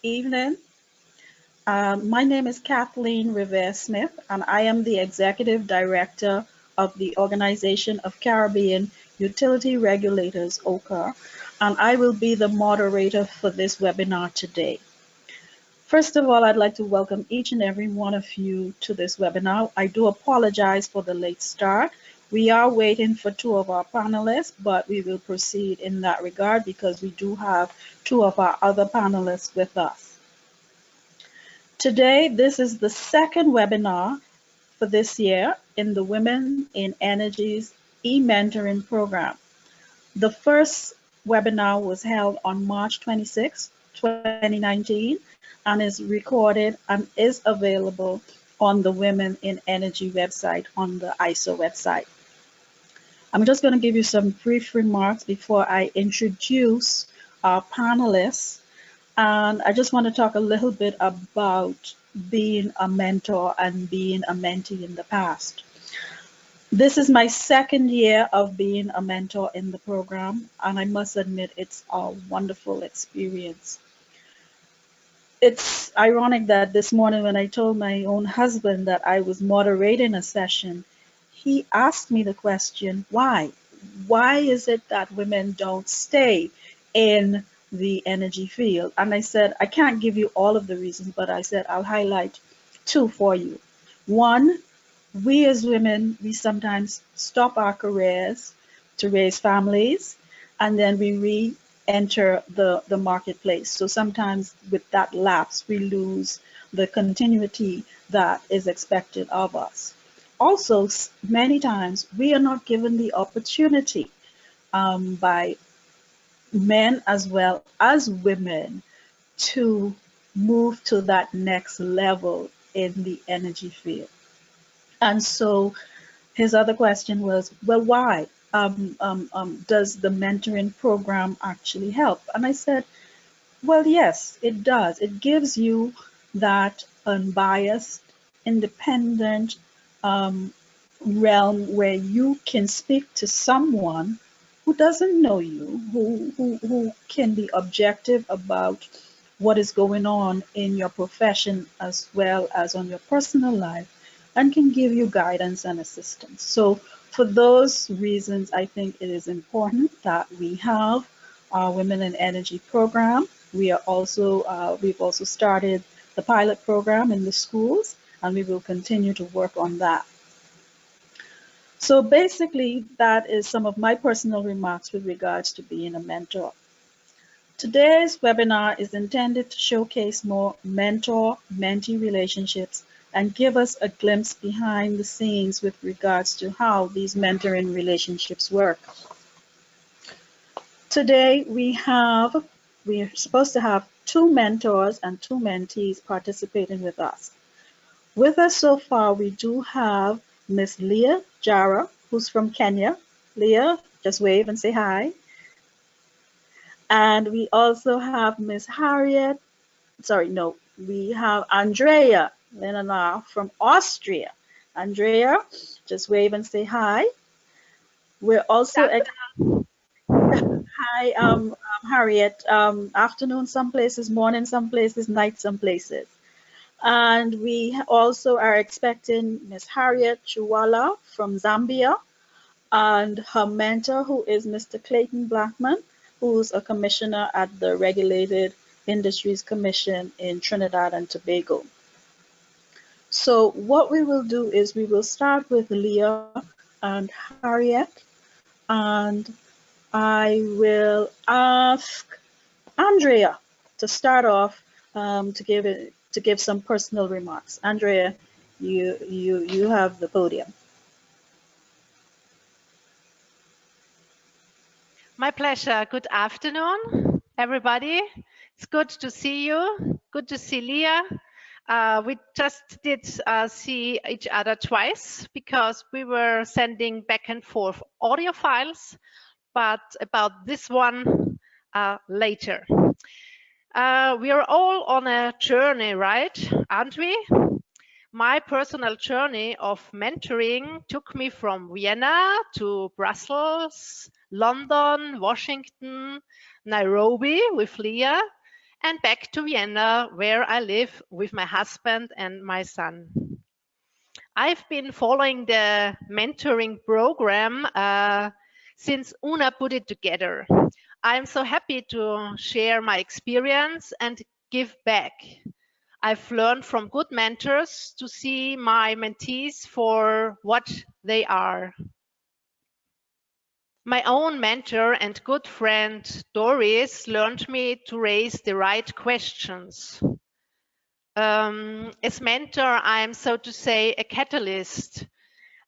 evening. My name is Kathleen Rivera Smith, and I am the Executive Director of the Organization of Caribbean Utility Regulators, OCAR, and I will be the moderator for this webinar today. First of all, I'd like to welcome each and every one of you to this webinar. I do apologize for the late start. We are waiting for two of our panelists, but we will proceed in that regard because we do have two of our other panelists with us. Today, this is the second webinar for this year in the Women in Energy's e-mentoring program. The first webinar was held on March 26, 2019, and is recorded and is available on the Women in Energy website on the ISO website. I'm just going to give you some brief remarks before I introduce our panelists. And I just want to talk a little bit about being a mentor and being a mentee in the past. This is my second year of being a mentor in the program, and I must admit it's a wonderful experience. It's ironic that this morning when I told my own husband that I was moderating a session, he asked me the question, why? Why is it that women don't stay in the energy field? And I said, I can't give you all of the reasons, but I said, I'll highlight two for you. One, we as women, we sometimes stop our careers to raise families, and then we re-enter the marketplace. So sometimes with that lapse, we lose the continuity that is expected of us. Also, many times we are not given the opportunity by men as well as women to move to that next level in the energy field. And so his other question was, well, why does the mentoring program actually help? And I said, well, yes, it does. It gives you that unbiased, independent realm where you can speak to someone who doesn't know you, who can be objective about what is going on in your profession as well as on your personal life, and can give you guidance and assistance. So for those reasons, I think it is important that we have our Women in Energy program. We are also, we've also started the pilot program in the schools, and we will continue to work on that. So basically, that is some of my personal remarks with regards to being a mentor. Today's webinar is intended to showcase more mentor-mentee relationships and give us a glimpse behind the scenes with regards to how these mentoring relationships work. Today we're supposed to have two mentors and two mentees participating with us. With us so far, we do have Miss Leah Jara, who's from Kenya. Leah, just wave and say hi. And we also have Miss Harriet, we have Andrea Lenana from Austria. Andrea, just wave and say hi. We're also, hi, Harriet, afternoon some places, morning some places, night some places. And we also are expecting Miss Harriet Chuwala from Zambia, and her mentor, who is Mr. Clayton Blackman, who's a commissioner at the Regulated Industries Commission in Trinidad and Tobago. So what we will do is we will start with Leah and Harriet, and I will ask Andrea to start off to give some personal remarks. Andrea, you have the podium. My pleasure. Good afternoon, everybody. It's good to see you. Good to see Leah. We just did see each other twice because we were sending back and forth audio files, but about this one later. We are all on a journey, right? Aren't we? My personal journey of mentoring took me from Vienna to Brussels, London, Washington, Nairobi with Leah, and back to Vienna, where I live with my husband and my son. I've been following the mentoring program since Una put it together. I'm so happy to share my experience and give back. I've learned from good mentors to see my mentees for what they are. My own mentor and good friend Doris learned me to raise the right questions. As mentor, I'm, so to say, a catalyst.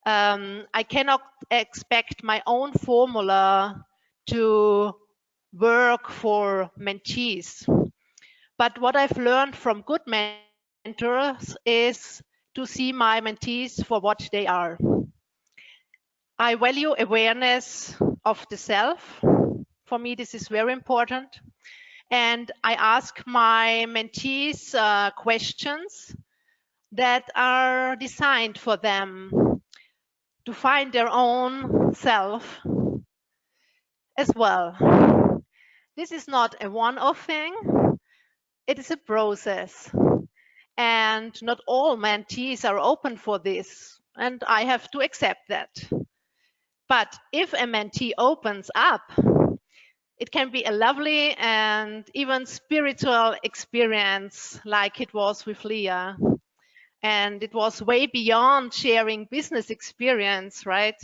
I cannot expect my own formula to work for mentees. But what I've learned from good mentors is to see my mentees for what they are. I value awareness of the self. For me, this is very important. And I ask my mentees questions that are designed for them to find their own self as well. This is not a one-off thing. It is a process. And not all mentees are open for this. And I have to accept that. But if a mentee opens up, it can be a lovely and even spiritual experience like it was with Leah. And it was way beyond sharing business experience, right?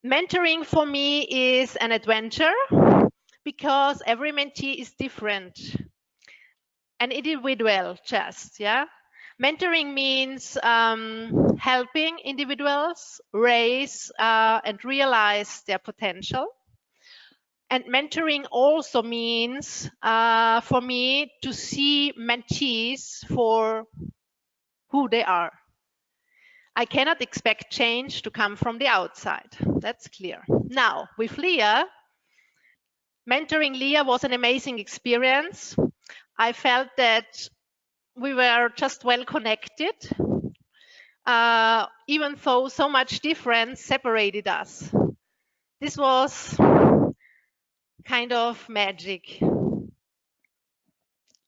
Mentoring for me is an adventure because every mentee is different. An individual just, yeah? Mentoring means helping individuals raise and realize their potential. And mentoring also means for me to see mentees for who they are. I cannot expect change to come from the outside. That's clear. Now, with Leah, mentoring Leah was an amazing experience. I felt that we were just well connected, even though so much difference separated us. This was kind of magic.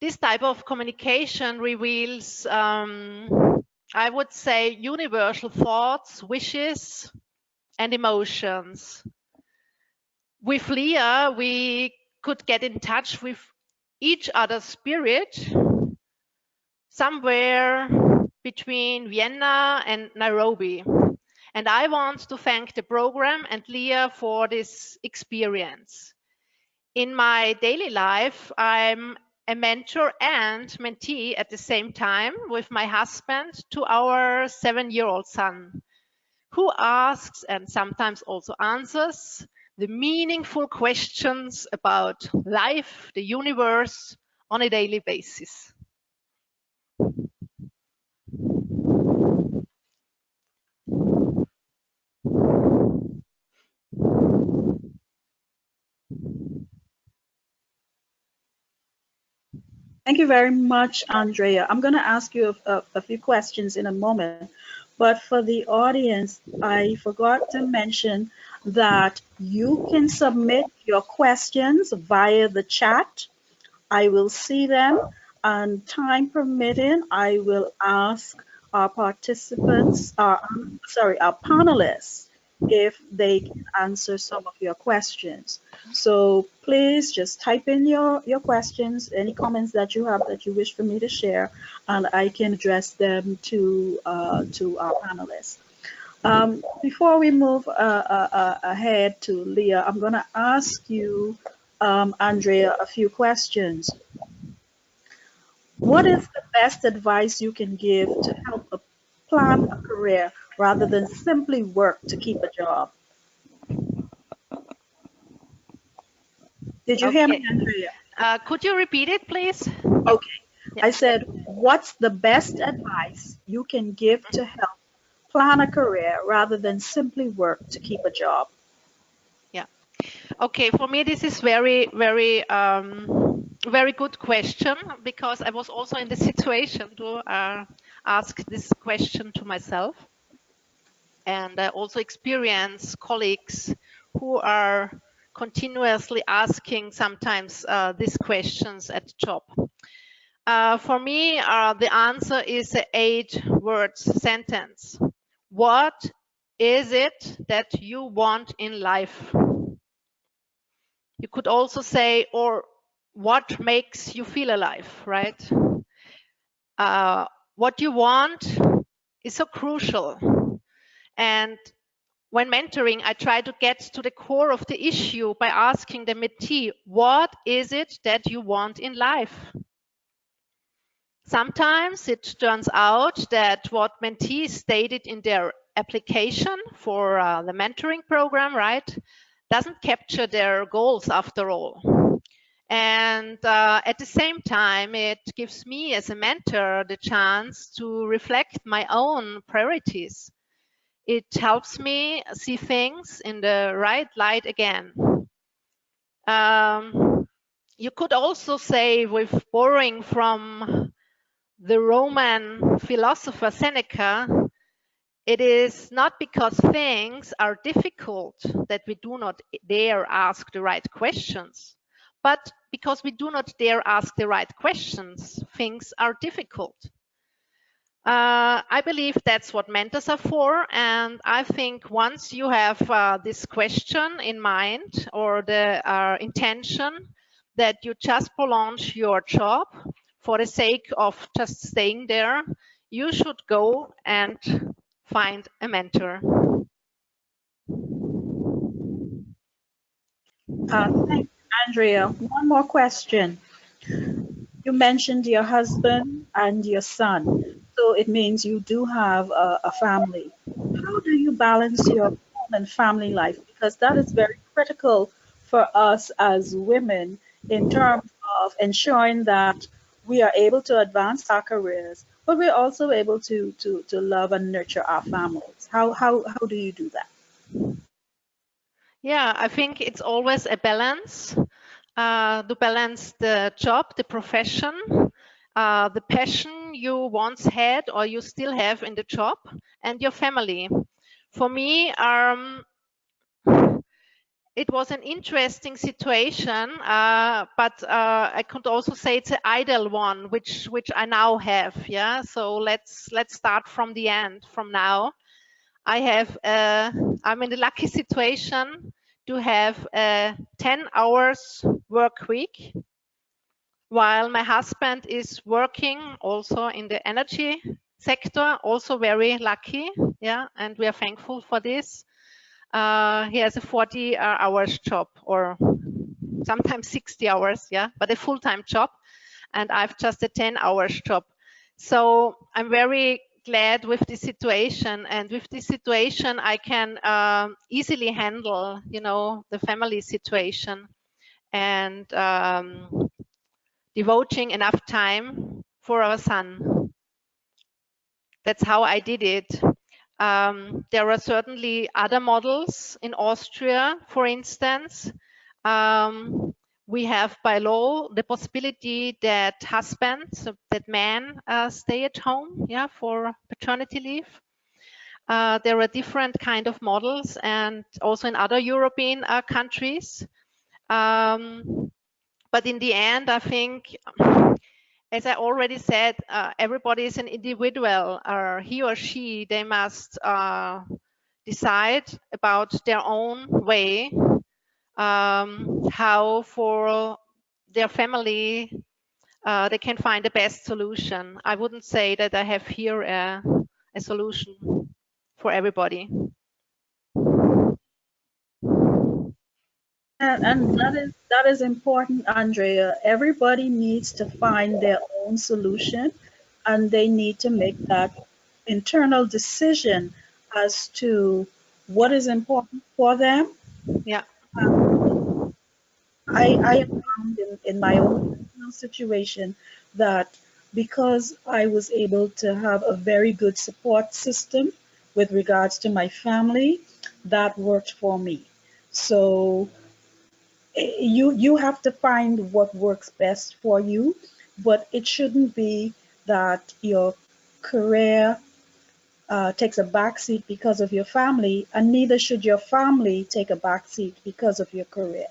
This type of communication reveals, I would say, universal thoughts, wishes, and emotions. With Leah, we could get in touch with each other's spirit somewhere between Vienna and Nairobi. And I want to thank the program and Leah for this experience. In my daily life, I'm a mentor and mentee at the same time with my husband to our 7-year-old son, who asks and sometimes also answers the meaningful questions about life, the universe, on a daily basis. Thank you very much, Andrea. I'm going to ask you a few questions in a moment, but for the audience, I forgot to mention that you can submit your questions via the chat. I will see them, and time permitting, I will ask our participants, our panelists, if they can answer some of your questions. So please just type in your questions, any comments that you have that you wish for me to share, and I can address them to our panelists. Before we move ahead to Leah, I'm going to ask you, Andrea, a few questions. What is the best advice you can give to help plan a career rather than simply work to keep a job? Did you hear me, Andrea? Could you repeat it, please? Okay. Yeah. I said, what's the best advice you can give to help plan a career rather than simply work to keep a job? Yeah. Okay, for me, this is very, very, very good question, because I was also in the situation to ask this question to myself. And I also experience colleagues who are continuously asking sometimes these questions at job. For me, the answer is an 8-word sentence. What is it that you want in life? You could also say, or what makes you feel alive, right? What you want is so crucial. And when mentoring, I try to get to the core of the issue by asking the mentee, what is it that you want in life? Sometimes it turns out that what mentees stated in their application for the mentoring program, right, doesn't capture their goals after all. And at the same time, it gives me as a mentor the chance to reflect my own priorities. It helps me see things in the right light again. You could also say, with borrowing from the Roman philosopher Seneca, it is not because things are difficult that we do not dare ask the right questions, but because we do not dare ask the right questions, things are difficult. I believe that's what mentors are for, and I think once you have this question in mind or the intention that you just prolong your job for the sake of just staying there, you should go and find a mentor. Thank you, Andrea. One more question. You mentioned your husband and your son, so it means you do have a family. How do you balance your home and family life? Because that is very critical for us as women in terms of ensuring that we are able to advance our careers, but we're also able to love and nurture our families. How do you do that? Yeah, I think it's always a balance. To balance the job, the profession, the passion you once had or you still have in the job, and your family. For me, it was an interesting situation, but I could also say it's an ideal one, which I now have. Yeah, so let's start from the end. From now, I'm in the lucky situation to have a 10 hours work week, while my husband is working also in the energy sector, also very lucky. Yeah, and we are thankful for this. He has a 40 hours job, or sometimes 60 hours, yeah, but a full-time job. And I've just a 10 hours job. So I'm very glad with this situation. And with this situation, I can easily handle, the family situation and devoting enough time for our son. That's how I did it. There are certainly other models in Austria, for instance. We have by law the possibility that husbands, that men stay at home, yeah, for paternity leave. There are different kind of models, and also in other European countries. But in the end, I think, as I already said, everybody is an individual. He or she, they must decide about their own way, how for their family they can find the best solution. I wouldn't say that I have here a solution for everybody. And that is important, Andrea. Everybody needs to find their own solution, and they need to make that internal decision as to what is important for them. Yeah. I have found in my own personal situation that because I was able to have a very good support system with regards to my family, that worked for me. So you have to find what works best for you, but it shouldn't be that your career takes a back seat because of your family, and neither should your family take a back seat because of your career.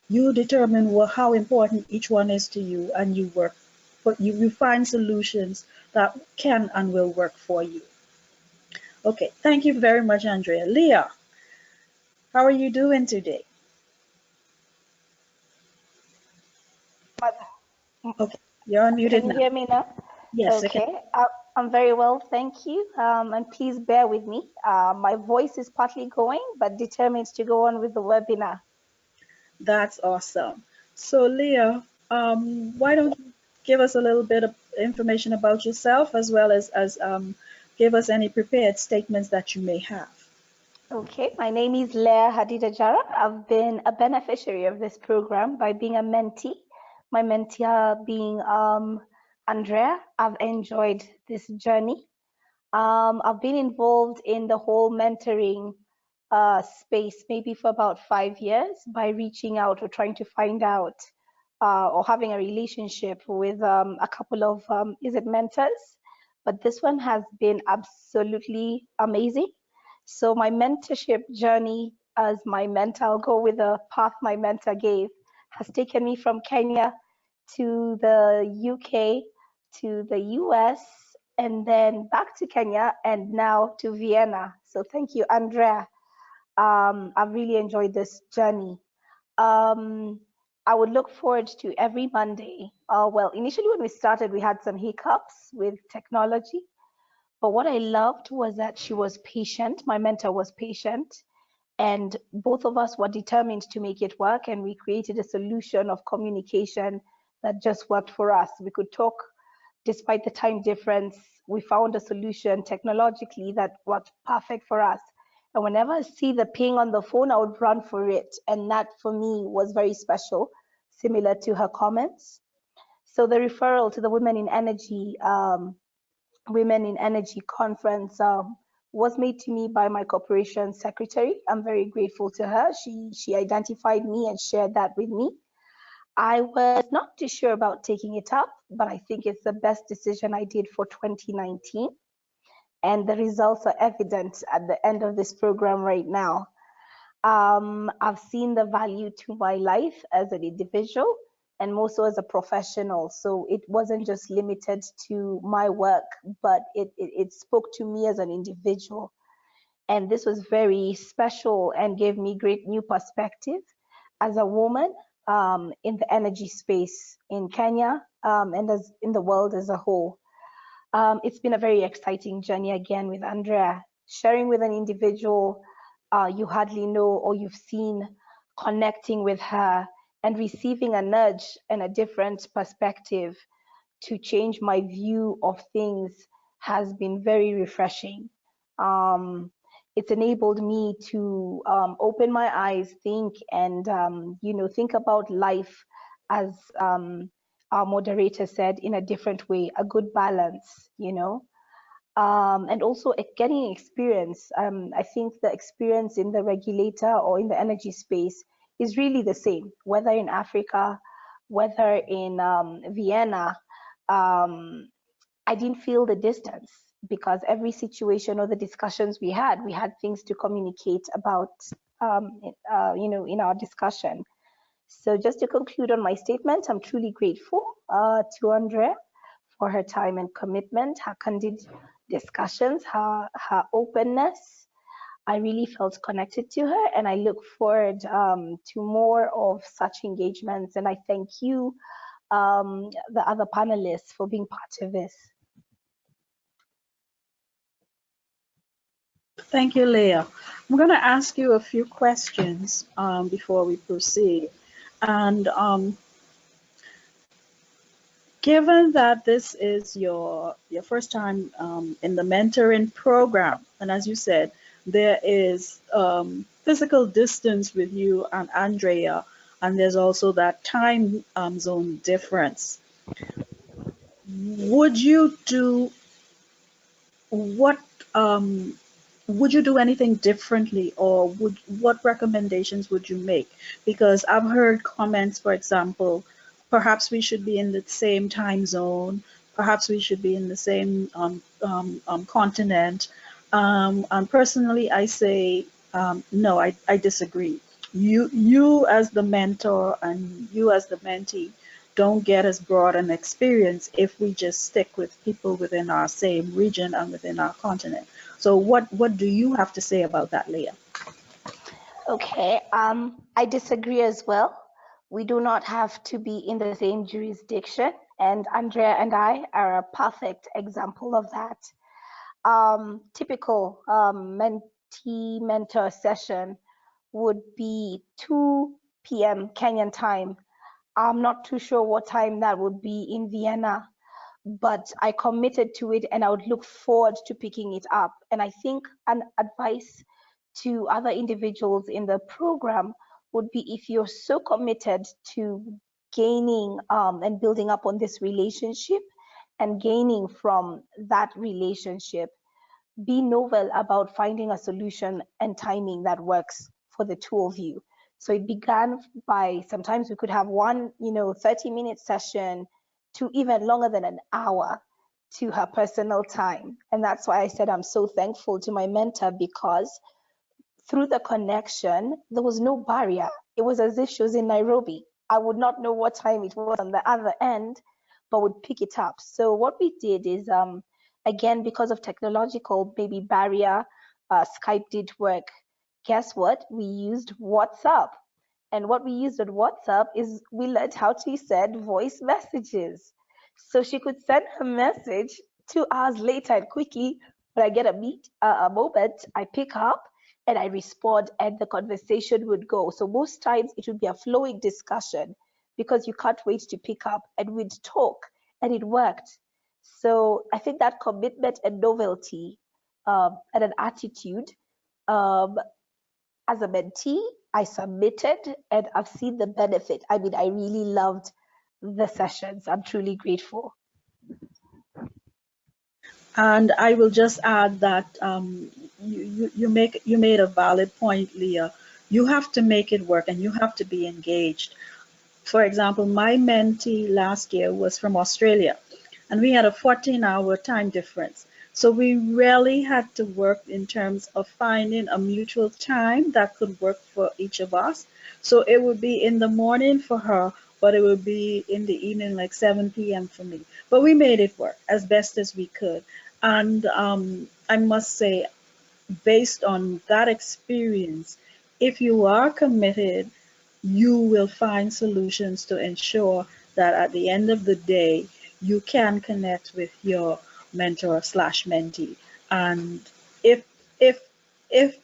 You determine how important each one is to you, and you work, but you find solutions that can and will work for you. Okay, thank you very much, Andrea. Leah, how are you doing today? Okay, you're unmuted Can you now. hear me now? Yes, I can. Okay, I'm very well, thank you. And please bear with me. My voice is partly going, but determined to go on with the webinar. That's awesome. So, Leah, why don't you give us a little bit of information about yourself, as well as give us any prepared statements that you may have. Okay, my name is Leah Hadida Jara. I've been a beneficiary of this program by being a mentee. My mentee being Andrea. I've enjoyed this journey. I've been involved in the whole mentoring space maybe for about 5 years by reaching out or trying to find out or having a relationship with a couple of mentors. But this one has been absolutely amazing. So my mentorship journey as my mentor, I'll go with the path my mentor gave, has taken me from Kenya to the UK to the US and then back to Kenya and now to Vienna. So thank you, Andrea. I've really enjoyed this journey. I would look forward to every Monday. Well, initially when we started, we had some hiccups with technology, but what I loved was that she was patient. My mentor was patient, and both of us were determined to make it work, and we created a solution of communication that just worked for us. We could talk despite the time difference. We found a solution technologically that worked perfect for us. And whenever I see the ping on the phone, I would run for it. And that for me was very special, similar to her comments. So the referral to the Women in Energy conference was made to me by my corporation secretary. I'm very grateful to her. She identified me and shared that with me. I was not too sure about taking it up, but I think it's the best decision I did for 2019. And the results are evident at the end of this program right now. I've seen the value to my life as an individual and more so as a professional. So it wasn't just limited to my work, but it spoke to me as an individual. And this was very special and gave me great new perspective as a woman in the energy space in Kenya and as in the world as a whole. It's been a very exciting journey again with Andrea, sharing with an individual you hardly know or you've seen, connecting with her and receiving a nudge and a different perspective to change my view of things has been very refreshing. It's enabled me to open my eyes, think, and think about life as our moderator said, in a different way, a good balance, and also getting experience. I think the experience in the regulator or in the energy space is really the same, whether in Africa, whether in Vienna. I didn't feel the distance because every situation or the discussions we had things to communicate about, in our discussion. So just to conclude on my statement, I'm truly grateful to Andrea for her time and commitment, her candid discussions, her openness. I really felt connected to her, and I look forward to more of such engagements. And I thank you, the other panelists, for being part of this. Thank you, Leah. I'm going to ask you a few questions before we proceed. And given that this is your first time in the mentoring program, and as you said, there is physical distance with you and Andrea, and there's also that time zone difference. Would you do anything differently, or what recommendations would you make? Because I've heard comments, for example, perhaps we should be in the same time zone, perhaps we should be in the same continent. And personally, I say, no, I disagree. You as the mentor and you as the mentee don't get as broad an experience if we just stick with people within our same region and within our continent. So what do you have to say about that, Leah? Okay, I disagree as well. We do not have to be in the same jurisdiction, and Andrea and I are a perfect example of that. Typical mentee mentor session would be 2 p.m. Kenyan time. I'm not too sure what time that would be in Vienna, but I committed to it and I would look forward to picking it up. And I think an advice to other individuals in the program would be, if you're so committed to gaining and building up on this relationship and gaining from that relationship, be novel about finding a solution and timing that works for the two of you. So it began by, sometimes we could have one 30-minute session to even longer than an hour to her personal time. And that's why I said I'm so thankful to my mentor, because through the connection, there was no barrier. It was as if she was in Nairobi. I would not know what time it was on the other end, but would pick it up. So what we did is, again, because of technological maybe barrier, Skype did work. Guess what? We used WhatsApp. And what we used on WhatsApp is we learned how to send voice messages. So she could send a message 2 hours later, and quickly, when I get a moment, I pick up and I respond, and the conversation would go. So most times it would be a flowing discussion because you can't wait to pick up, and we'd talk, and it worked. So I think that commitment and novelty and an attitude, as a mentee, I submitted and I've seen the benefit. I mean, I really loved the sessions. I'm truly grateful. And I will just add that you made a valid point, Leah. You have to make it work and you have to be engaged. For example, my mentee last year was from Australia, and we had a 14-hour time difference. So we really had to work in terms of finding a mutual time that could work for each of us. So it would be in the morning for her, but it would be in the evening, like 7 p.m. for me. But we made it work as best as we could. And I must say, based on that experience, if you are committed, you will find solutions to ensure that at the end of the day, you can connect with your mentor slash mentee. And if if if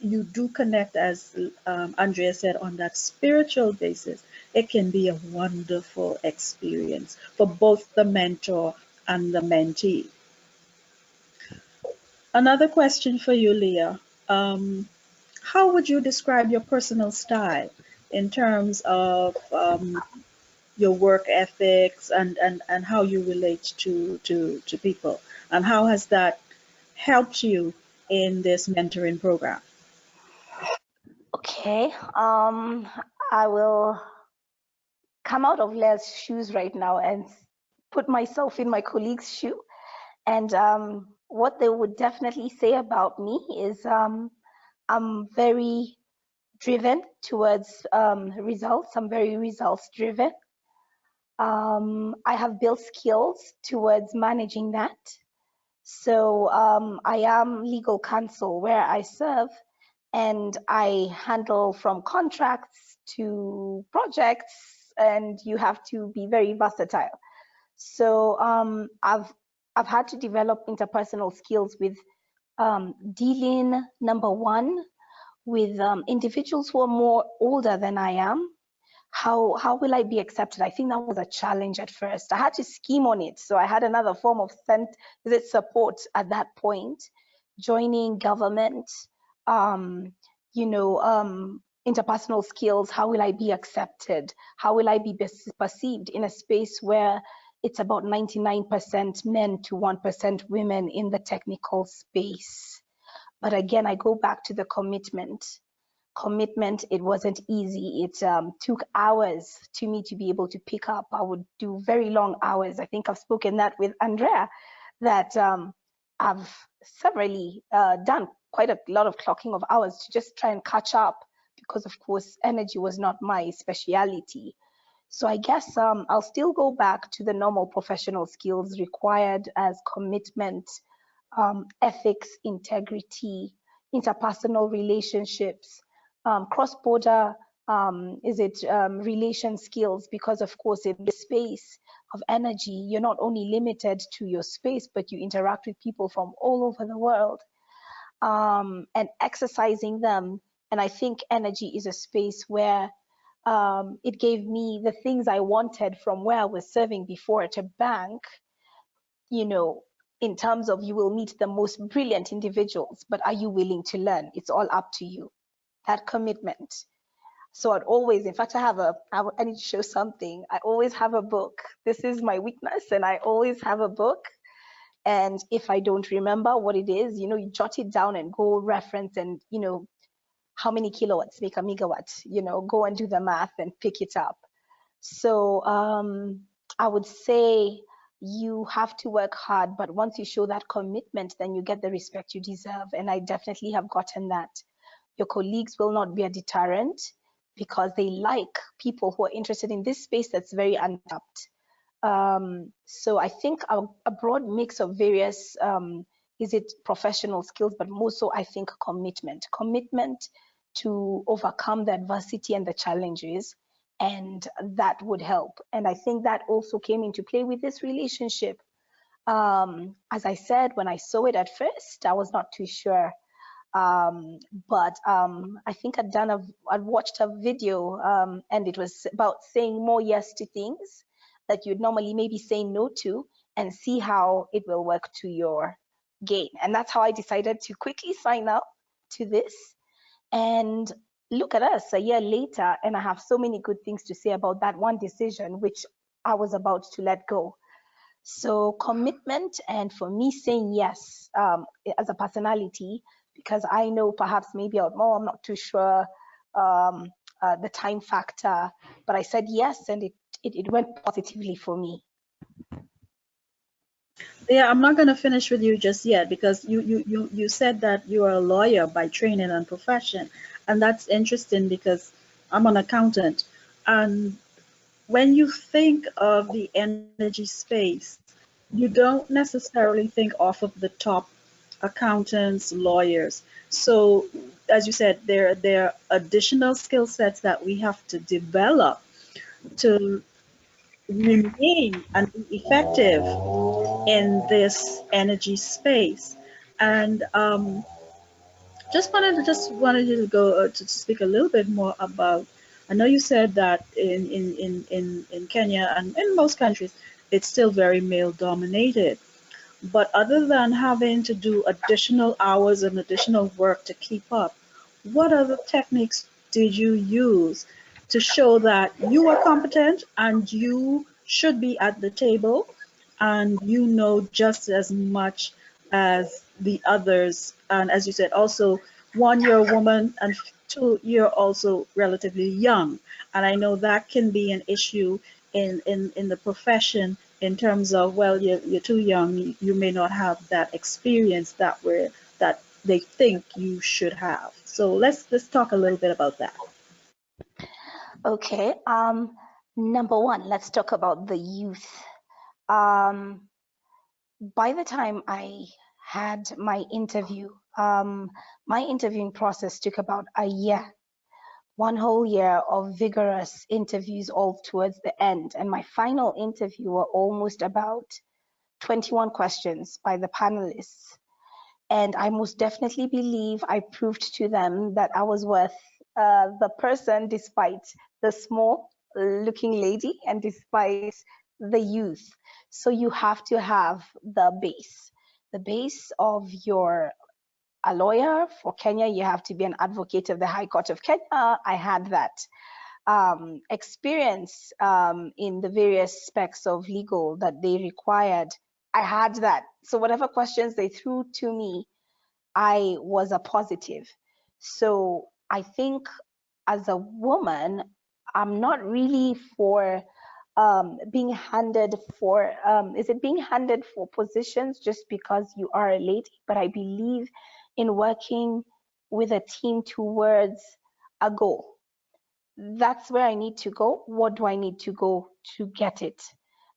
you do connect, as Andrea said, on that spiritual basis, it can be a wonderful experience for both the mentor and the mentee. Another question for you, Leah. How would you describe your personal style in terms of your work ethics and how you relate to people? And how has that helped you in this mentoring program? Okay, I will come out of Leah's shoes right now and put myself in my colleague's shoe. And what they would definitely say about me is, I'm very driven towards results. I'm very results driven. I have built skills towards managing that. So I am legal counsel where I serve, and I handle from contracts to projects, and you have to be very versatile. So I've had to develop interpersonal skills with dealing, number one, with individuals who are more older than I am. How will I be accepted? I think that was a challenge at first. I had to scheme on it. So I had another form of support at that point, joining government, interpersonal skills. How will I be accepted? How will I be perceived in a space where it's about 99% men to 1% women in the technical space? But again, I go back to the commitment. It wasn't easy. It took hours to me to be able to pick up. I would do very long hours. I think I've spoken that with Andrea, that I've severally done quite a lot of clocking of hours to just try and catch up because, of course, energy was not my speciality. So I guess I'll still go back to the normal professional skills required as commitment, ethics, integrity, interpersonal relationships, cross-border relation skills, because of course in the space of energy, you're not only limited to your space, but you interact with people from all over the world, and exercising them. And I think energy is a space where it gave me the things I wanted from where I was serving before at a bank, you know, in terms of you will meet the most brilliant individuals, but are you willing to learn? It's all up to you. That commitment. So I'd always, in fact, I need to show something. I always have a book. This is my weakness, and I always have a book. And if I don't remember what it is, you jot it down and go reference and, how many kilowatts make a megawatt, go and do the math and pick it up. So I would say you have to work hard, but once you show that commitment, then you get the respect you deserve. And I definitely have gotten that. Your colleagues will not be a deterrent because they like people who are interested in this space that's very untapped. So I think a broad mix of various, professional skills, but more so I think commitment to overcome the adversity and the challenges, and that would help. And I think that also came into play with this relationship. As I said, when I saw it at first, I was not too sure. But I think I'd watched a video, and it was about saying more yes to things that you'd normally maybe say no to, and see how it will work to your gain. And that's how I decided to quickly sign up to this. And look at us a year later, and I have so many good things to say about that one decision, which I was about to let go. So commitment, and for me saying yes as a personality, because I know perhaps maybe I'm not too sure the time factor, but I said yes, and it went positively for me. Yeah, I'm not going to finish with you just yet, because you said that you are a lawyer by training and profession, and that's interesting because I'm an accountant. And when you think of the energy space, you don't necessarily think off of the top accountants, lawyers. So, as you said, there are additional skill sets that we have to develop to remain and be effective in this energy space. And just wanted you to go to speak a little bit more about. I know you said that in Kenya and in most countries, it's still very male dominated. But other than having to do additional hours and additional work to keep up, what other techniques did you use to show that you are competent and you should be at the table and you know just as much as the others? And as you said, also, one, you're a woman, and two, you're also relatively young. And I know that can be an issue in the profession, in terms of, well, you're too young, you may not have that experience that they think you should have. So let's talk a little bit about that. Okay. Number one, let's talk about the youth. By the time I had my interview, my interviewing process took about a year, one whole year of vigorous interviews all towards the end. And my final interview were almost about 21 questions by the panelists. And I most definitely believe I proved to them that I was worth the person, despite the small looking lady and despite the youth. So you have to have the base of your a lawyer. For Kenya, you have to be an advocate of the High Court of Kenya. I had that experience in the various specs of legal that they required. I had that. So whatever questions they threw to me, I was a positive. So I think as a woman, I'm not really for being handed for, is it being handed for positions just because you are a lady? But I believe in working with a team towards a goal. That's where I need to go. What do I need to go to get it?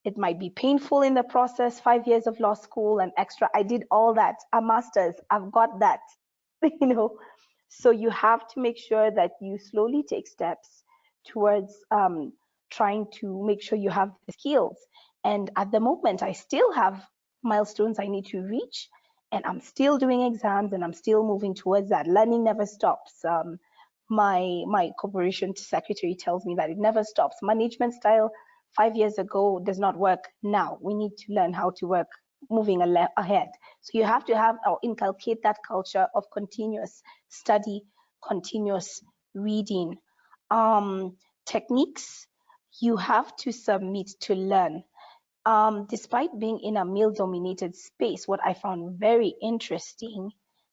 It might be painful in the process, 5 years of law school and extra. I did all that, a master's, I've got that, you know. So you have to make sure that you slowly take steps towards trying to make sure you have the skills. And at the moment, I still have milestones I need to reach, and I'm still doing exams, and I'm still moving towards that. Learning never stops. My corporation secretary tells me that it never stops. Management style 5 years ago does not work now. We need to learn how to work moving ahead. So you have to have or inculcate that culture of continuous study, continuous reading. Techniques, you have to submit to learn. Despite being in a male-dominated space, what I found very interesting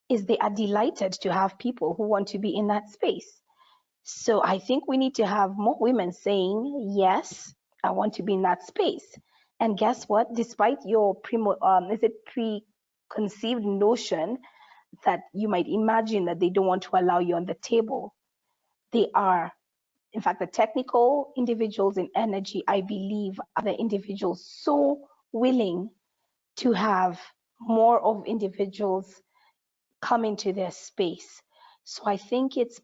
is they are delighted to have people who want to be in that space. So I think we need to have more women saying, yes, I want to be in that space. And guess what? Despite your preconceived notion that you might imagine that they don't want to allow you on the table, they are. In fact, the technical individuals in energy, I believe, are the individuals so willing to have more of individuals come into their space. So I think it's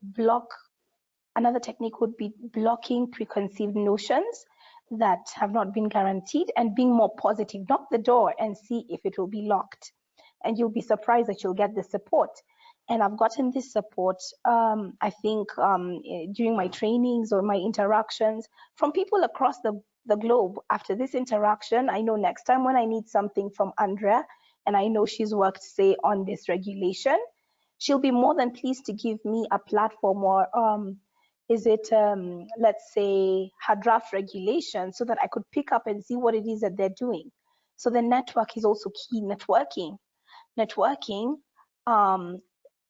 another technique would be blocking preconceived notions that have not been guaranteed and being more positive. Knock the door and see if it will be locked. And you'll be surprised that you'll get the support. And I've gotten this support, I think, during my trainings or my interactions from people across the globe. After this interaction, I know next time when I need something from Andrea, and I know she's worked, say, on this regulation, she'll be more than pleased to give me a platform or let's say, her draft regulation so that I could pick up and see what it is that they're doing. So the network is also key. Networking,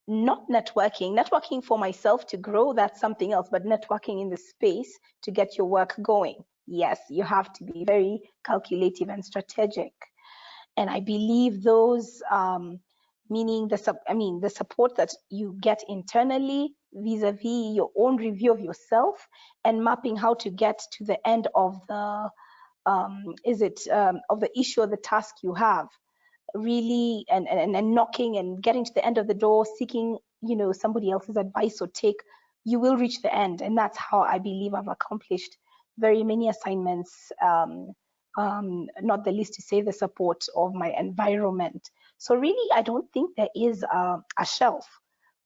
not networking for myself to grow, that's something else, but networking in the space to get your work going. Yes, you have to be very calculative and strategic. And I believe those, meaning the support that you get internally vis-a-vis your own review of yourself and mapping how to get to the end of the of the issue or the task you have, really, and knocking and getting to the end of the door, seeking, you know, somebody else's advice or take, you will reach the end. And that's how I believe I've accomplished very many assignments, not the least to say the support of my environment. So really, I don't think there is a shelf.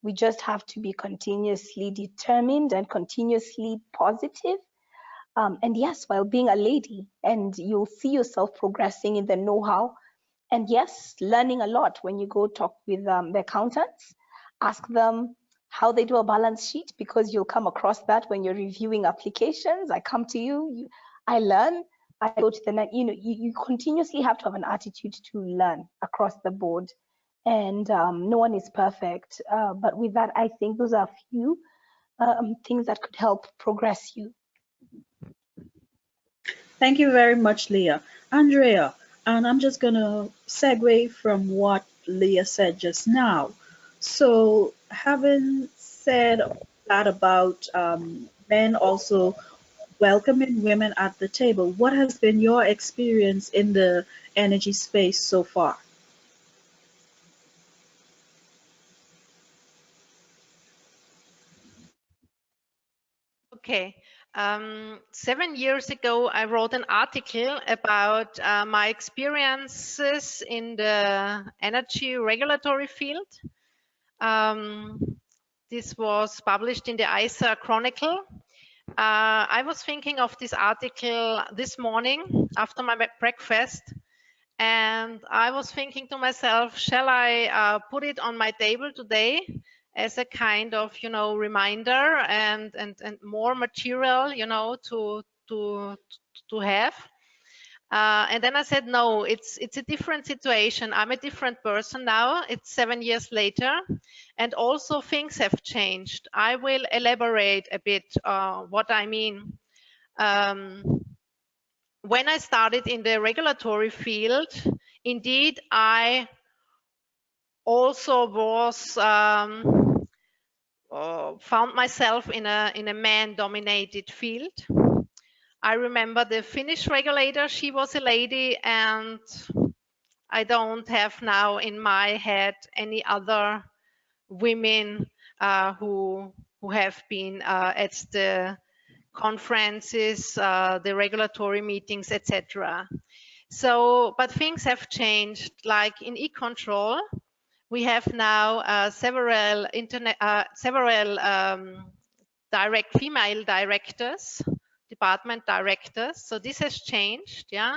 We just have to be continuously determined and continuously positive. And yes, while being a lady, and you'll see yourself progressing in the know-how. And yes, learning a lot when you go talk with the accountants, ask them how they do a balance sheet, because you'll come across that when you're reviewing applications. I come to you, I learn, I go to the net, you know, you continuously have to have an attitude to learn across the board. And no one is perfect. But with that, I think those are a few things that could help progress you. Thank you very much, Leah. Andrea, and I'm just going to segue from what Leah said just now. So, having said that about men also welcoming women at the table, what has been your experience in the energy space so far? Okay. 7 years ago, I wrote an article about my experiences in the energy regulatory field. This was published in the ISA Chronicle. I was thinking of this article this morning after my breakfast, and I was thinking to myself, shall I put it on my table today as a kind of, you know, reminder and more material, you know, to have. And then I said, no, it's a different situation. I'm a different person now. It's 7 years later, and also things have changed. I will elaborate a bit what I mean. when I started in the regulatory field, indeed, I also was found myself in a man-dominated field. I remember the Finnish regulator, she was a lady, and I don't have now in my head any other women who have been at the conferences, the regulatory meetings, etc. So, but things have changed. Like in e-control, we have now several direct female directors, department directors. So this has changed, yeah.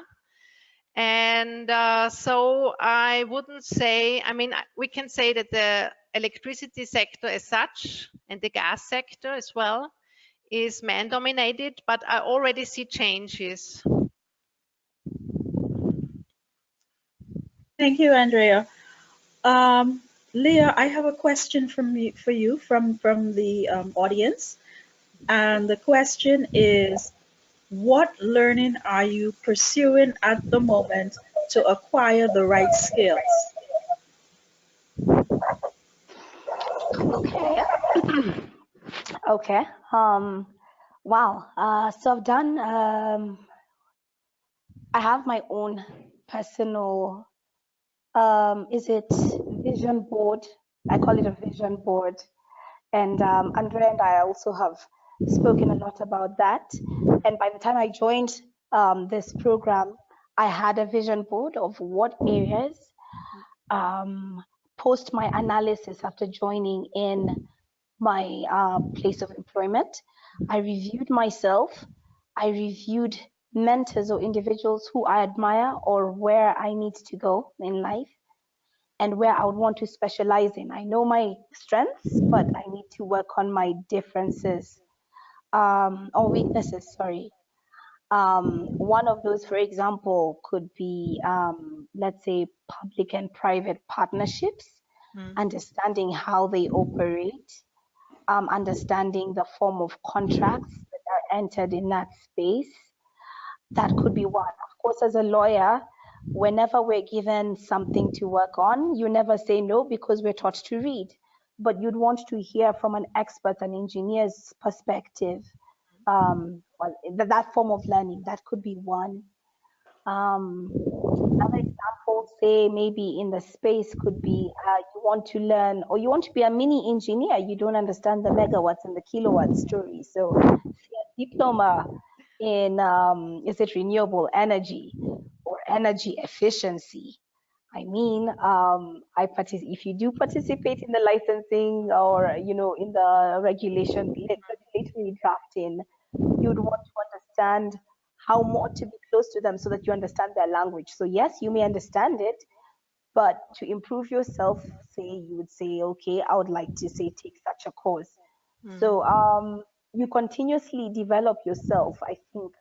And so I wouldn't say, I mean, we can say that the electricity sector as such and the gas sector as well is man dominated, but I already see changes. Thank you, Andrea. Leah, I have a question for you from the audience. And the question is, what learning are you pursuing at the moment to acquire the right skills? Okay. Okay. Wow. So I've done. I have my own personal. Is it vision board? I call it a vision board. And Andrea and I also have spoken a lot about that. And by the time I joined this program, I had a vision board of what areas, post my analysis after joining in my place of employment, I reviewed myself. I reviewed mentors or individuals who I admire or where I need to go in life and where I would want to specialize in. I know my strengths, but I need to work on my differences or weaknesses, sorry. One of those, for example, could be, let's say, public and private partnerships, understanding how they operate, understanding the form of contracts that are entered in that space. That could be one. Of course, as a lawyer, whenever we're given something to work on, you never say no because we're taught to read. But you'd want to hear from an expert, an engineer's perspective. Well, that form of learning, that could be one. Another example, say maybe in the space could be you want to learn or you want to be a mini engineer. You don't understand the megawatts and the kilowatt story. So a diploma in, is it renewable energy or energy efficiency? I mean, if you do participate in the licensing or, you know, in the regulatory drafting, you'd want to understand how more to be close to them so that you understand their language. So yes, you may understand it, but to improve yourself, say you would say, okay, I would like to say take such a course. So you continuously develop yourself, I think,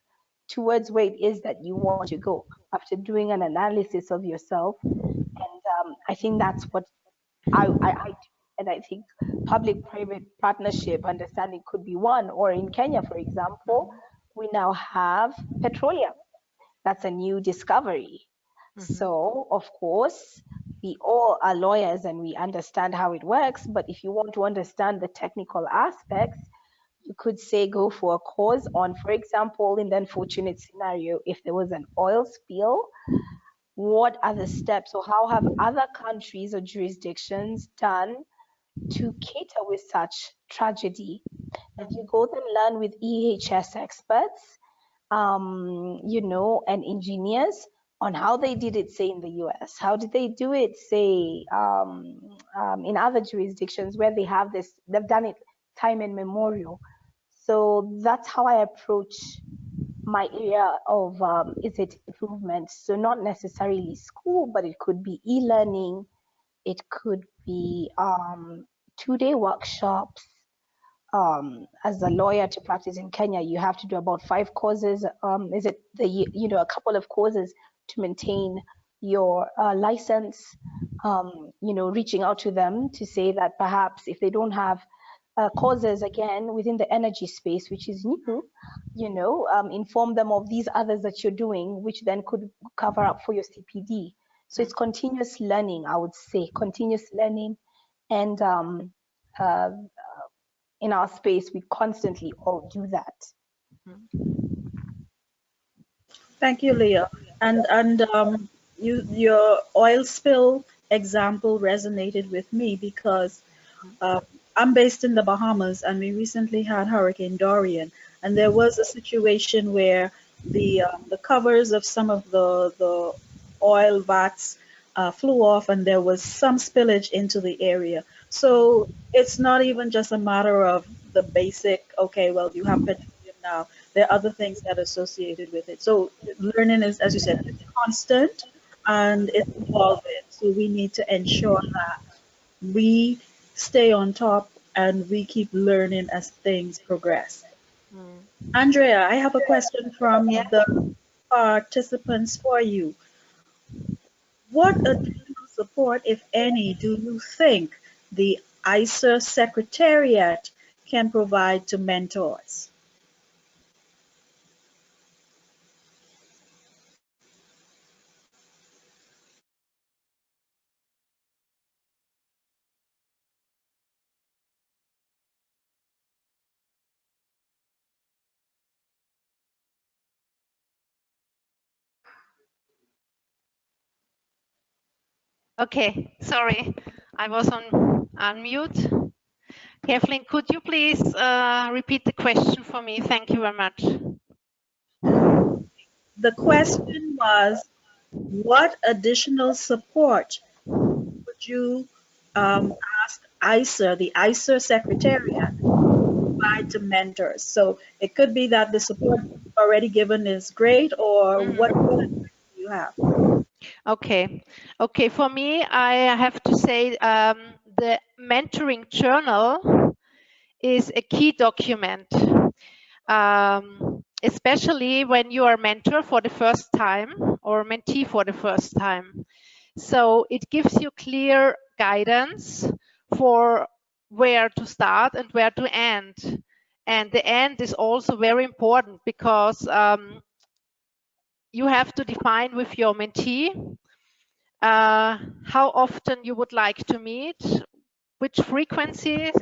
towards where it is that you want to go after doing an analysis of yourself. And I think that's what I do. And I think public-private partnership understanding could be one. Or in Kenya, for example, we now have petroleum. That's a new discovery. So, of course, we all are lawyers and we understand how it works. But if you want to understand the technical aspects, you could say go for a course on, for example, in the unfortunate scenario, if there was an oil spill, what are the steps or how have other countries or jurisdictions done to cater with such tragedy? And you go then learn with EHS experts, you know, and engineers on how they did it, say in the US. How did they do it, say, in other jurisdictions where they have this, they've done it time immemorial. So that's how I approach my area of is it improvement. So not necessarily school, but it could be e-learning, it could be 2-day workshops. As a lawyer to practice in Kenya, you have to do about 5 courses. Is it a couple of courses to maintain your license? Reaching out to them to say that perhaps if they don't have causes again within the energy space, which is new, inform them of these others that you're doing, which then could cover up for your CPD. So it's continuous learning, I would say, continuous learning. And in our space, we constantly all do that. Thank you, Leah. And your oil spill example resonated with me because I'm based in the Bahamas, and we recently had Hurricane Dorian, and there was a situation where the covers of some of the oil vats flew off, and there was some spillage into the area. So it's not even just a matter of the basic, okay, well, you have petroleum now. There are other things that are associated with it. So learning is, as you said, it's constant and it's evolving. So we need to ensure that we stay on top and we keep learning as things progress. Andrea, I have a question from the participants for you. What additional support, if any, do you think the ICER Secretariat can provide to mentors? Okay, sorry, I was on mute. Kathleen, could you please repeat the question for me? Thank you very much. The question was, what additional support would you ask ICER, the ICER Secretariat, to provide to mentors? So it could be that the support already given is great, or what advice do you have? Okay. For me, I have to say the mentoring journal is a key document, especially when you are mentor for the first time or mentee for the first time. So it gives you clear guidance for where to start and where to end. And the end is also very important because you have to define with your mentee how often you would like to meet, which frequency,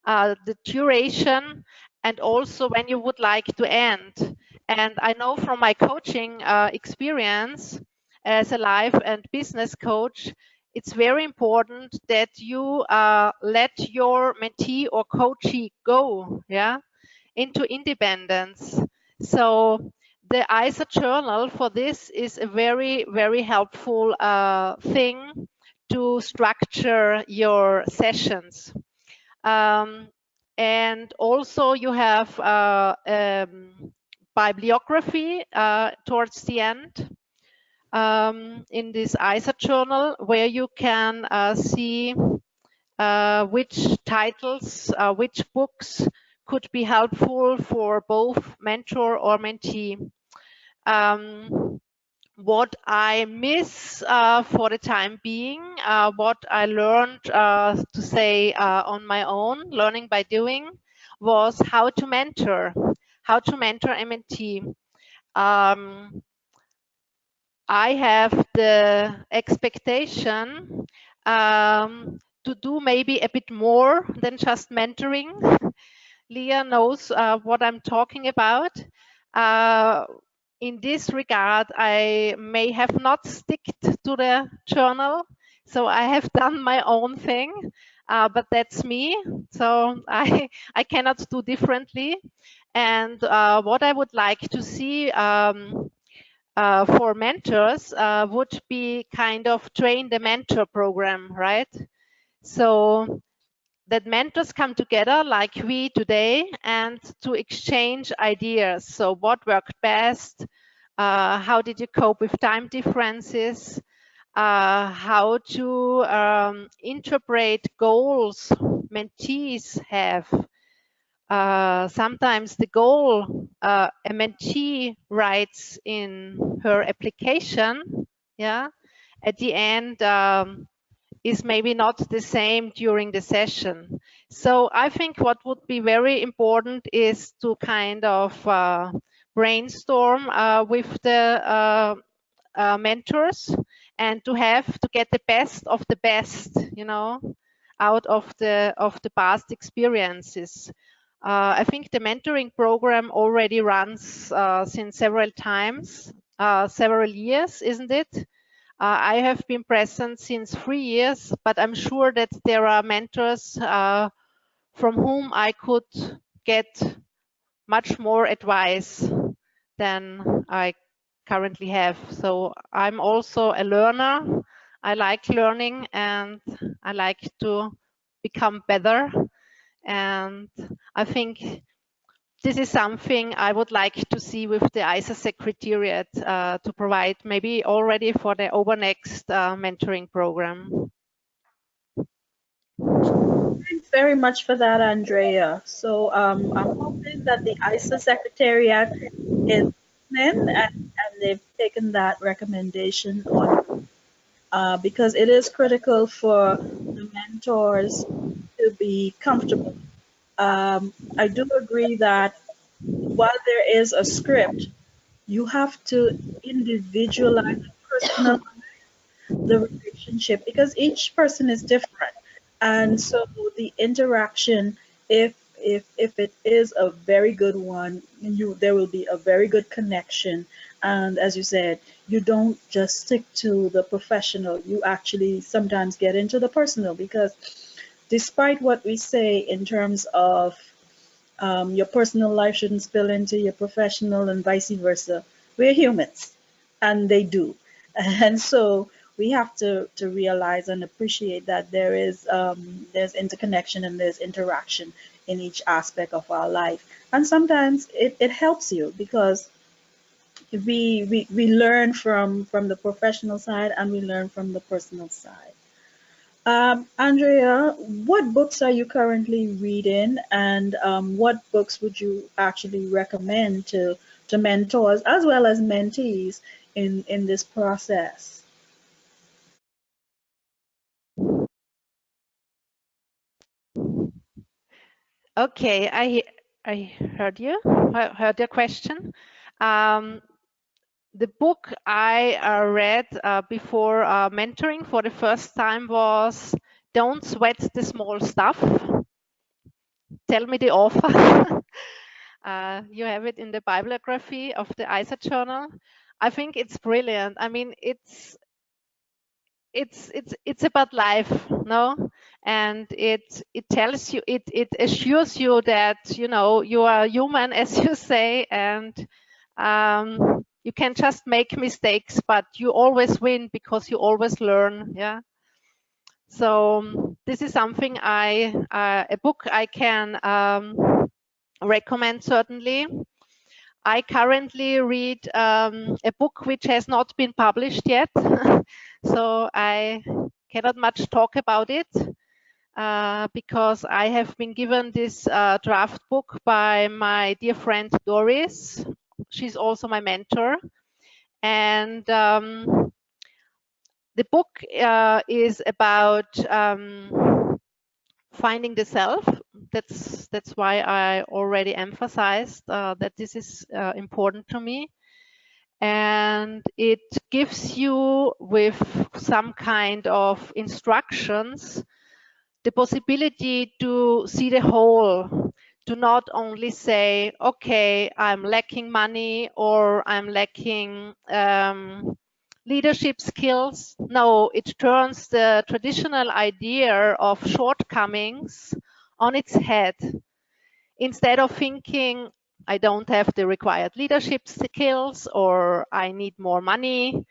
the duration, and also when you would like to end. And I know from my coaching experience as a life and business coach, it's very important that you let your mentee or coachee go, into independence. So the ICER journal for this is a very, very helpful thing to structure your sessions. And also you have bibliography towards the end in this ICER journal, where you can see which titles, which books could be helpful for both mentor or mentee. What I miss for the time being, what I learned to say on my own, learning by doing, was how to mentor a mentee. I have the expectation to do maybe a bit more than just mentoring. Leah knows what I'm talking about. In this regard, I may have not sticked to the journal, so I have done my own thing, but that's me. So I cannot do differently. And what I would like to see for mentors would be kind of train the mentor program, right? So that mentors come together like we today and to exchange ideas. So what worked best? How did you cope with time differences? How to interpret goals mentees have. Sometimes the goal a mentee writes in her application, at the end is maybe not the same during the session. So I think what would be very important is to kind of brainstorm with the mentors, and to get the best of the best, you know, out of the past experiences. I think the mentoring program already runs since several years, isn't it? I have been present since 3 years, but I'm sure that there are mentors from whom I could get much more advice than I currently have. So I'm also a learner. I like learning and I like to become better. And I think this is something I would like to see with the ISA Secretariat to provide maybe already for the next mentoring program. Thanks very much for that, Andrea. So I'm hoping that the ISA Secretariat is listening, and they've taken that recommendation on, because it is critical for the mentors to be comfortable. I do agree that while there is a script, you have to individualize and personalize the relationship, because each person is different. And so the interaction, if it is a very good one, there will be a very good connection. And as you said, you don't just stick to the professional, you actually sometimes get into the personal, because despite what we say in terms of your personal life shouldn't spill into your professional and vice versa, we're humans, and they do. And so we have to realize and appreciate that there's interconnection and there's interaction in each aspect of our life. And sometimes it helps you, because we learn from the professional side and we learn from the personal side. Andrea, what books are you currently reading, and what books would you actually recommend to mentors as well as mentees in this process? Okay, I heard you. I heard your question. The book I read before mentoring for the first time was "Don't Sweat the Small Stuff." Tell me the author. You have it in the bibliography of the ISA journal. I think it's brilliant. I mean, it's about life, no? And it tells you, it assures you that, you know, you are human, as you say, and you can just make mistakes, but you always win because you always learn. Yeah. So this is something a book I can recommend, certainly. I currently read a book which has not been published yet, so I cannot much talk about it because I have been given this draft book by my dear friend Doris. She's also my mentor, and the book is about finding the self. That's why I already emphasized that this is important to me. And it gives you, with some kind of instructions, the possibility to see the whole, to not only say, okay, I'm lacking money or I'm lacking leadership skills. No, it turns the traditional idea of shortcomings on its head. Instead of thinking, I don't have the required leadership skills or I need more money,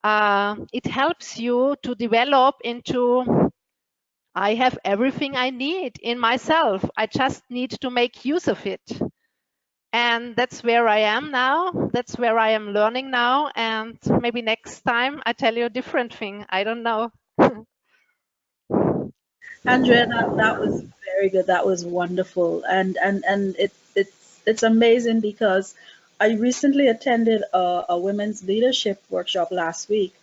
it helps you to develop into, I have everything I need in myself. I just need to make use of it. And that's where I am now. That's where I am learning now. And maybe next time I tell you a different thing. I don't know. Andrea, that was very good. That was wonderful, and it's amazing, because I recently attended a women's leadership workshop last week,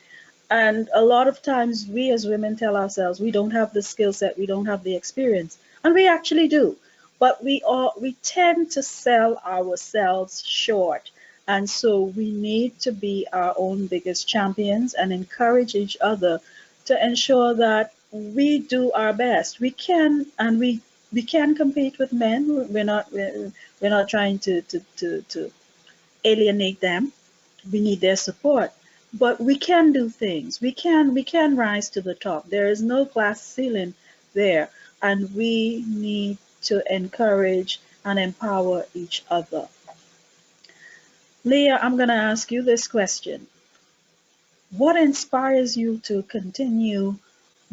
And a lot of times we as women tell ourselves we don't have the skill set, we don't have the experience, and we actually do. But we tend to sell ourselves short. And so we need to be our own biggest champions and encourage each other to ensure that we do our best. We can, and we can compete with men. We're not trying to alienate them. We need their support, but we can do things. We can rise to the top. There is no glass ceiling there, and we need to encourage and empower each other. Leah, I'm going to ask you this question. What inspires you to continue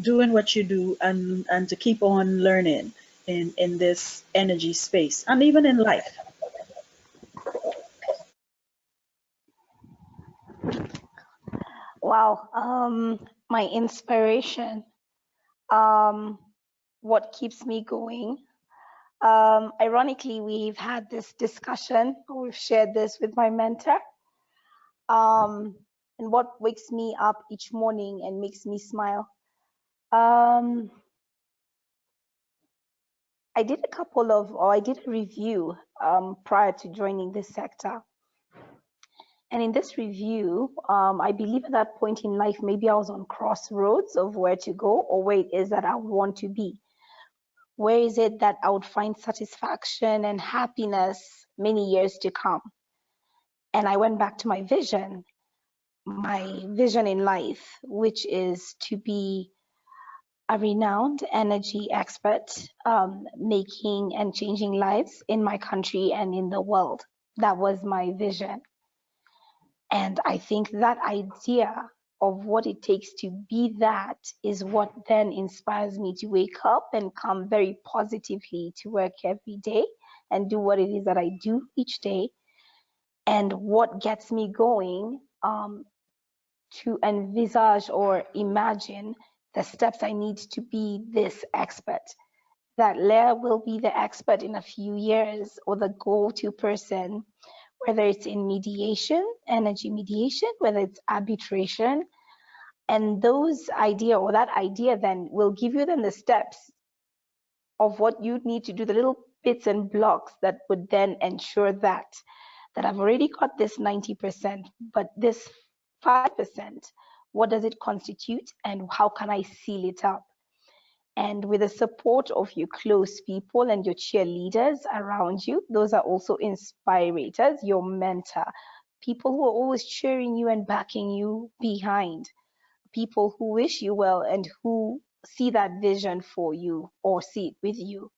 doing what you do, and to keep on learning in this energy space and even in life? Wow, my inspiration, what keeps me going. Ironically, we've had this discussion, or we've shared this with my mentor. And what wakes me up each morning and makes me smile. I did a review prior to joining this sector. And in this review, I believe at that point in life, maybe I was on crossroads of where to go or where it is that I would want to be. Where is it that I would find satisfaction and happiness many years to come? And I went back to my vision in life, which is to be a renowned energy expert, making and changing lives in my country and in the world. That was my vision. And I think that idea of what it takes to be that is what then inspires me to wake up and come very positively to work every day and do what it is that I do each day. And what gets me going to envisage or imagine the steps I need to be this expert. That Leah will be the expert in a few years, or the go-to person, whether it's in mediation, energy mediation, whether it's arbitration. And that idea then will give you then the steps of what you need to do, the little bits and blocks that would then ensure that I've already got this 90%, but this 5%, what does it constitute and how can I seal it up? And with the support of your close people and your cheerleaders around you, those are also inspirators, your mentor, people who are always cheering you and backing you behind, people who wish you well and who see that vision for you or see it with you,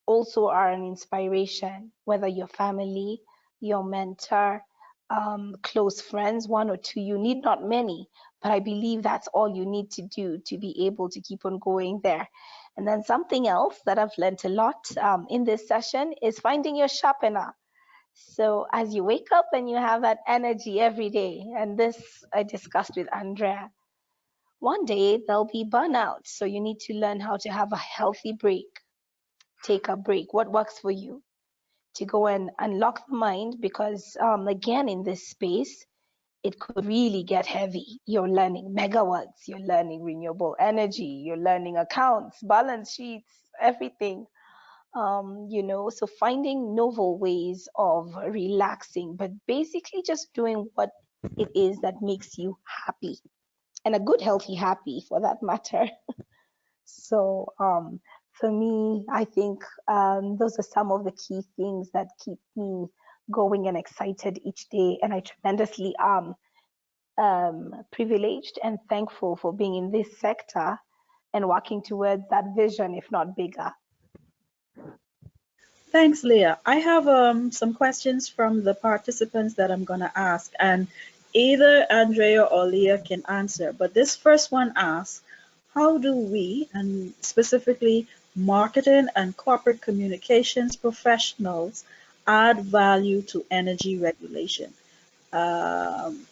also are an inspiration, whether your family, your mentor, close friends, one or two. You need not many, but I believe that's all you need to do to be able to keep on going there. And then something else that I've learned a lot in this session is finding your sharpener. So as you wake up and you have that energy every day, and this I discussed with Andrea, one day there'll be burnout. So you need to learn how to have a healthy break. Take a break. What works for you? To go and unlock the mind, because again, in this space, it could really get heavy. You're learning megawatts, you're learning renewable energy, you're learning accounts, balance sheets, everything. So finding novel ways of relaxing, but basically just doing what it is that makes you happy, and a good, healthy happy for that matter. So for me, I think those are some of the key things that keep me going and excited each day. And I tremendously am privileged and thankful for being in this sector and working towards that vision, if not bigger. Thanks, Leah. I have some questions from the participants that I'm going to ask, and either Andrea or Leah can answer. But this first one asks, how do we, and specifically marketing and corporate communications professionals, add value to energy regulation? Um,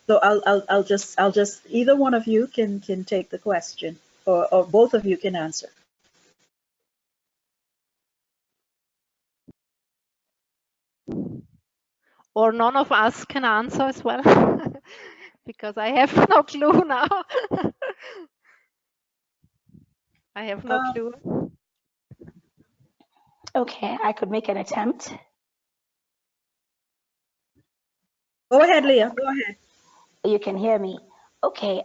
so I'll just either one of you can take the question, or both of you can answer. Or none of us can answer as well. because I have no clue now. I have no clue. Okay, I could make an attempt. Go ahead, Leah. Go ahead. You can hear me. Okay,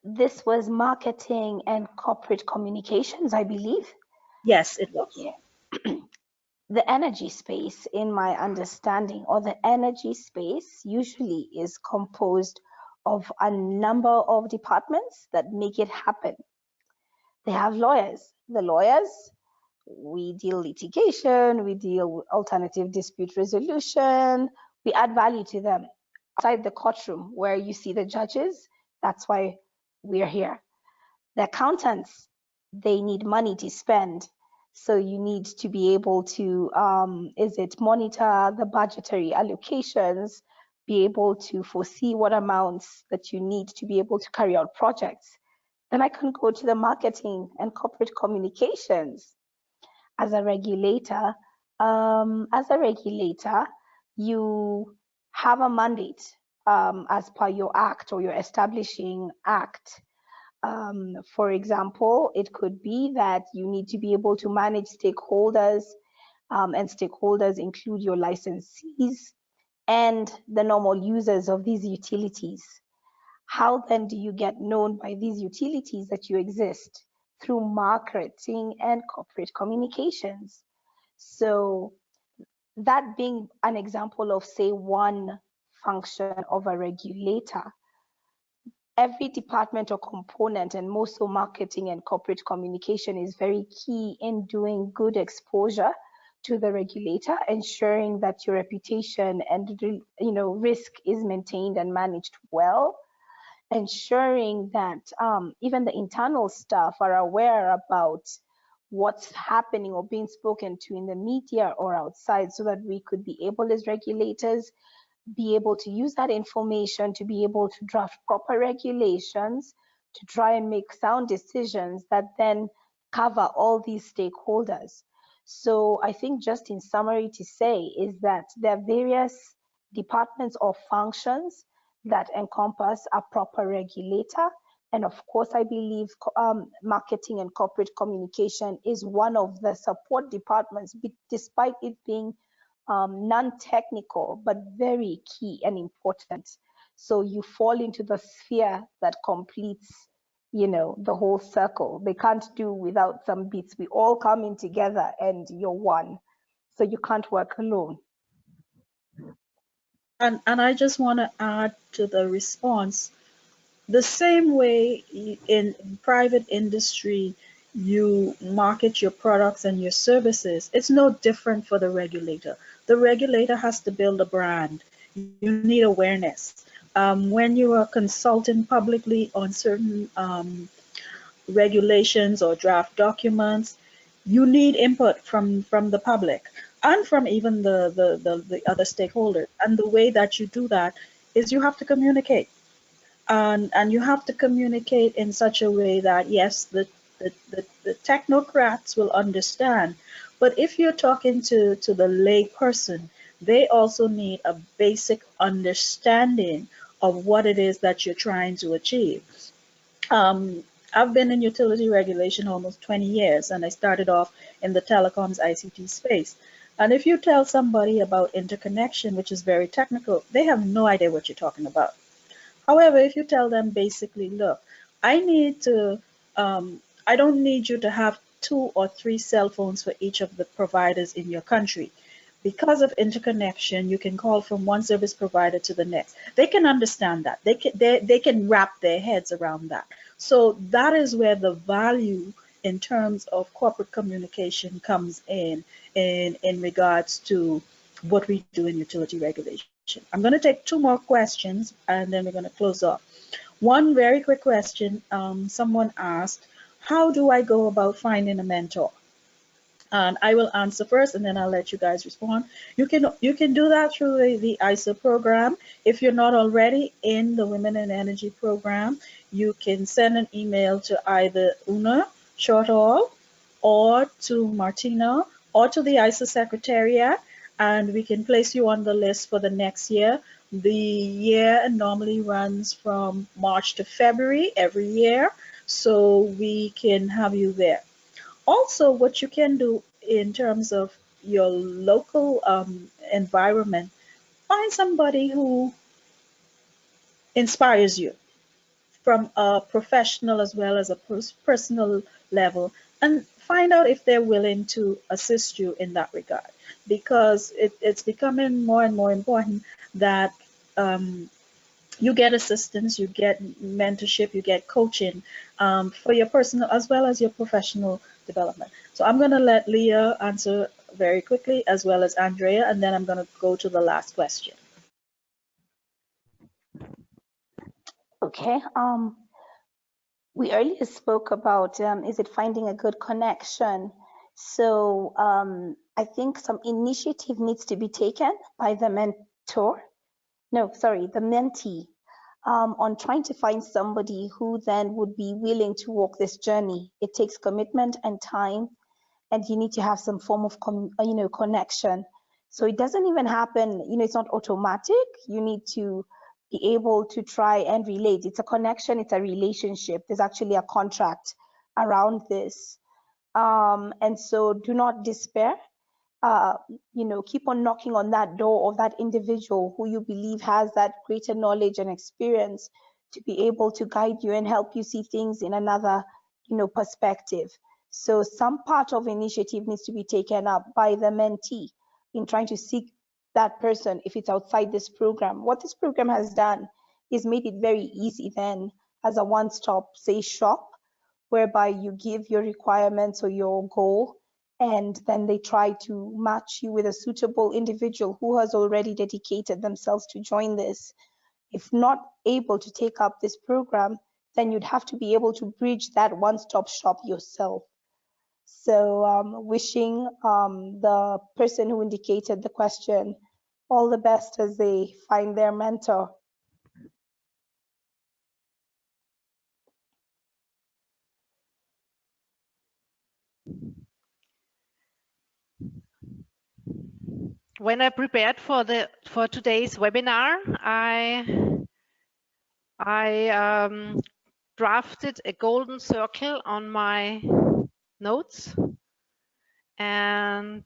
this was marketing and corporate communications, I believe. Yes, it was. Yeah. The energy space, in my understanding, or the energy space usually is composed of a number of departments that make it happen. They have lawyers. The lawyers, we deal litigation, we deal with alternative dispute resolution, we add value to them. Outside the courtroom where you see the judges, that's why we're here. The accountants, they need money to spend. So you need to be able to, monitor the budgetary allocations, be able to foresee what amounts that you need to be able to carry out projects. Then I can go to the marketing and corporate communications. As a regulator, you have a mandate as per your act or your establishing act. For example, it could be that you need to be able to manage stakeholders, and stakeholders include your licensees and the normal users of these utilities. How then do you get known by these utilities that you exist? Through marketing and corporate communications. So that being an example of, say, one function of a regulator, every department or component, and most of marketing and corporate communication, is very key in doing good exposure to the regulator, ensuring that your reputation and risk is maintained and managed well, ensuring that even the internal staff are aware about what's happening or being spoken to in the media or outside, so that we could be able, as regulators, be able to use that information to be able to draft proper regulations, to try and make sound decisions that then cover all these stakeholders. So I think, just in summary to say, is that there are various departments or functions that encompass a proper regulator. And of course, I believe marketing and corporate communication is one of the support departments, despite it being non-technical, but very key and important. So you fall into the sphere that completes, the whole circle. They can't do without some bits. We all come in together and you're one. So you can't work alone. And I just want to add to the response, the same way in private industry, you market your products and your services, it's no different for the regulator. The regulator has to build a brand. You need awareness. When you are consulting publicly on certain regulations or draft documents, you need input from the public and from even the other stakeholders. And the way that you do that is you have to communicate. And you have to communicate in such a way that, yes, the technocrats will understand. But if you're talking to the lay person, they also need a basic understanding of what it is that you're trying to achieve. I've been in utility regulation almost 20 years, and I started off in the telecoms ICT space. And if you tell somebody about interconnection, which is very technical, they have no idea what you're talking about. However, if you tell them basically, look, I don't need you to have 2 or 3 cell phones for each of the providers in your country. Because of interconnection, you can call from one service provider to the next. They can understand that. They can wrap their heads around that. So that is where the value in terms of corporate communication comes in regards to what we do in utility regulation. I'm going to take 2 more questions and then we're going to close off. One very quick question. Someone asked, how do I go about finding a mentor? And I will answer first and then I'll let you guys respond. You can do that through the ISA program. If you're not already in the Women in Energy program, you can send an email to either Una Shortall or to Martina or to the ISA Secretariat, and we can place you on the list for the next year. The year normally runs from March to February every year, so we can have you there. Also, what you can do in terms of your local environment, find somebody who inspires you from a professional as well as a personal level, and find out if they're willing to assist you in that regard, because it's becoming more and more important that um, you get assistance, you get mentorship, you get coaching for your personal as well as your professional development. So I'm going to let Leah answer very quickly, as well as Andrea, and then I'm going to go to the last question. Okay. We earlier spoke about is it finding a good connection? So I think some initiative needs to be taken by the mentor. No, sorry, the mentee. On trying to find somebody who then would be willing to walk this journey. It takes commitment and time, and you need to have some form of connection. So it doesn't even happen, it's not automatic. You need to be able to try and relate. It's a connection, it's a relationship. There's actually a contract around this. And so do not despair. Keep on knocking on that door of that individual who you believe has that greater knowledge and experience to be able to guide you and help you see things in another, perspective. So some part of initiative needs to be taken up by the mentee in trying to seek that person if it's outside this program. What this program has done is made it very easy then as a one-stop, say, shop, whereby you give your requirements or your goal, and then they try to match you with a suitable individual who has already dedicated themselves to join this. If not able to take up this program, then you'd have to be able to bridge that one-stop shop yourself. So wishing the person who indicated the question all the best as they find their mentor. When I prepared for today's webinar, I drafted a golden circle on my notes, and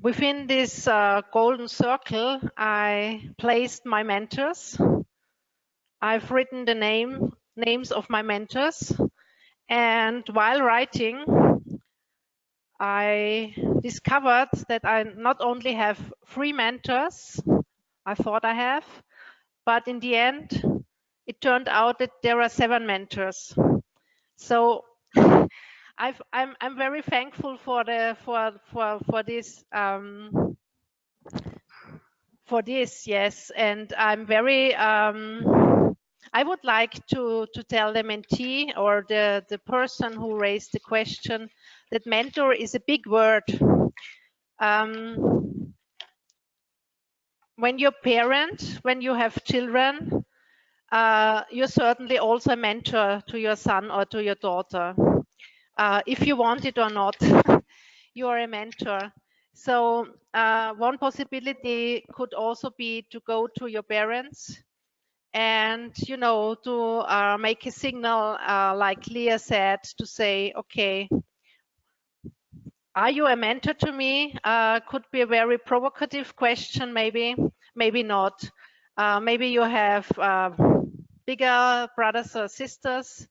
within this golden circle, I placed my mentors. I've written the names of my mentors, and while writing, I discovered that I not only have 3 mentors, I thought I have, but in the end, it turned out that there are 7 mentors. So I'm very thankful for this, yes, and I'm very I would like to tell the mentee or the person who raised the question that mentor is a big word. When you're a parent, when you have children, you're certainly also a mentor to your son or to your daughter. If you want it or not, you are a mentor. So one possibility could also be to go to your parents and, to make a signal, like Leah said, to say, okay, are you a mentor to me? Could be a very provocative question, maybe not. Maybe you have bigger brothers or sisters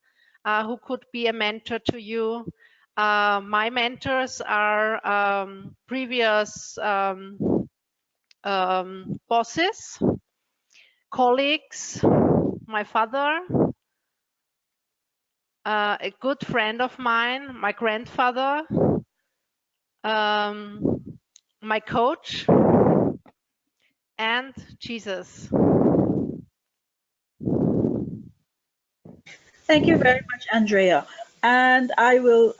who could be a mentor to you. My mentors are previous bosses, colleagues, my father, a good friend of mine, my grandfather, my coach, and Jesus. Thank you very much, Andrea. And I'll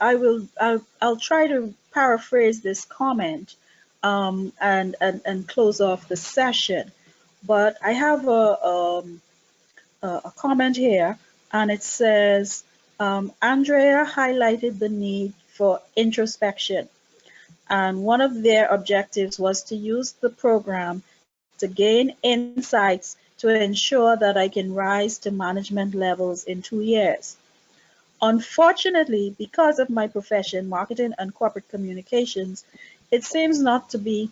try to paraphrase this comment and close off the session. But I have a comment here, and it says, Andrea highlighted the need for introspection, and one of their objectives was to use the program to gain insights to ensure that I can rise to management levels in 2 years. Unfortunately, because of my profession, marketing and corporate communications, it seems not to be,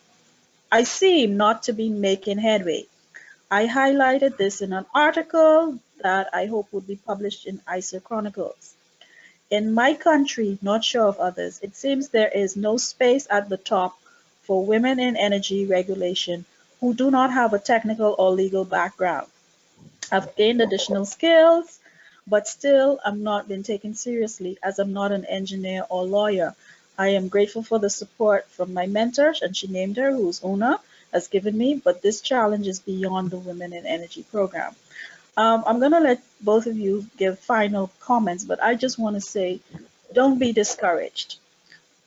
I seem not to be making headway. I highlighted this in an article that I hope would be published in ICER Chronicles. In my country, not sure of others, it seems there is no space at the top for women in energy regulation who do not have a technical or legal background. I've gained additional skills, but still I'm not being taken seriously as I'm not an engineer or lawyer. I am grateful for the support from my mentor, and she named her, who's Una, has given me, but this challenge is beyond the Women in Energy program. I'm going to let both of you give final comments, but I just want to say, don't be discouraged.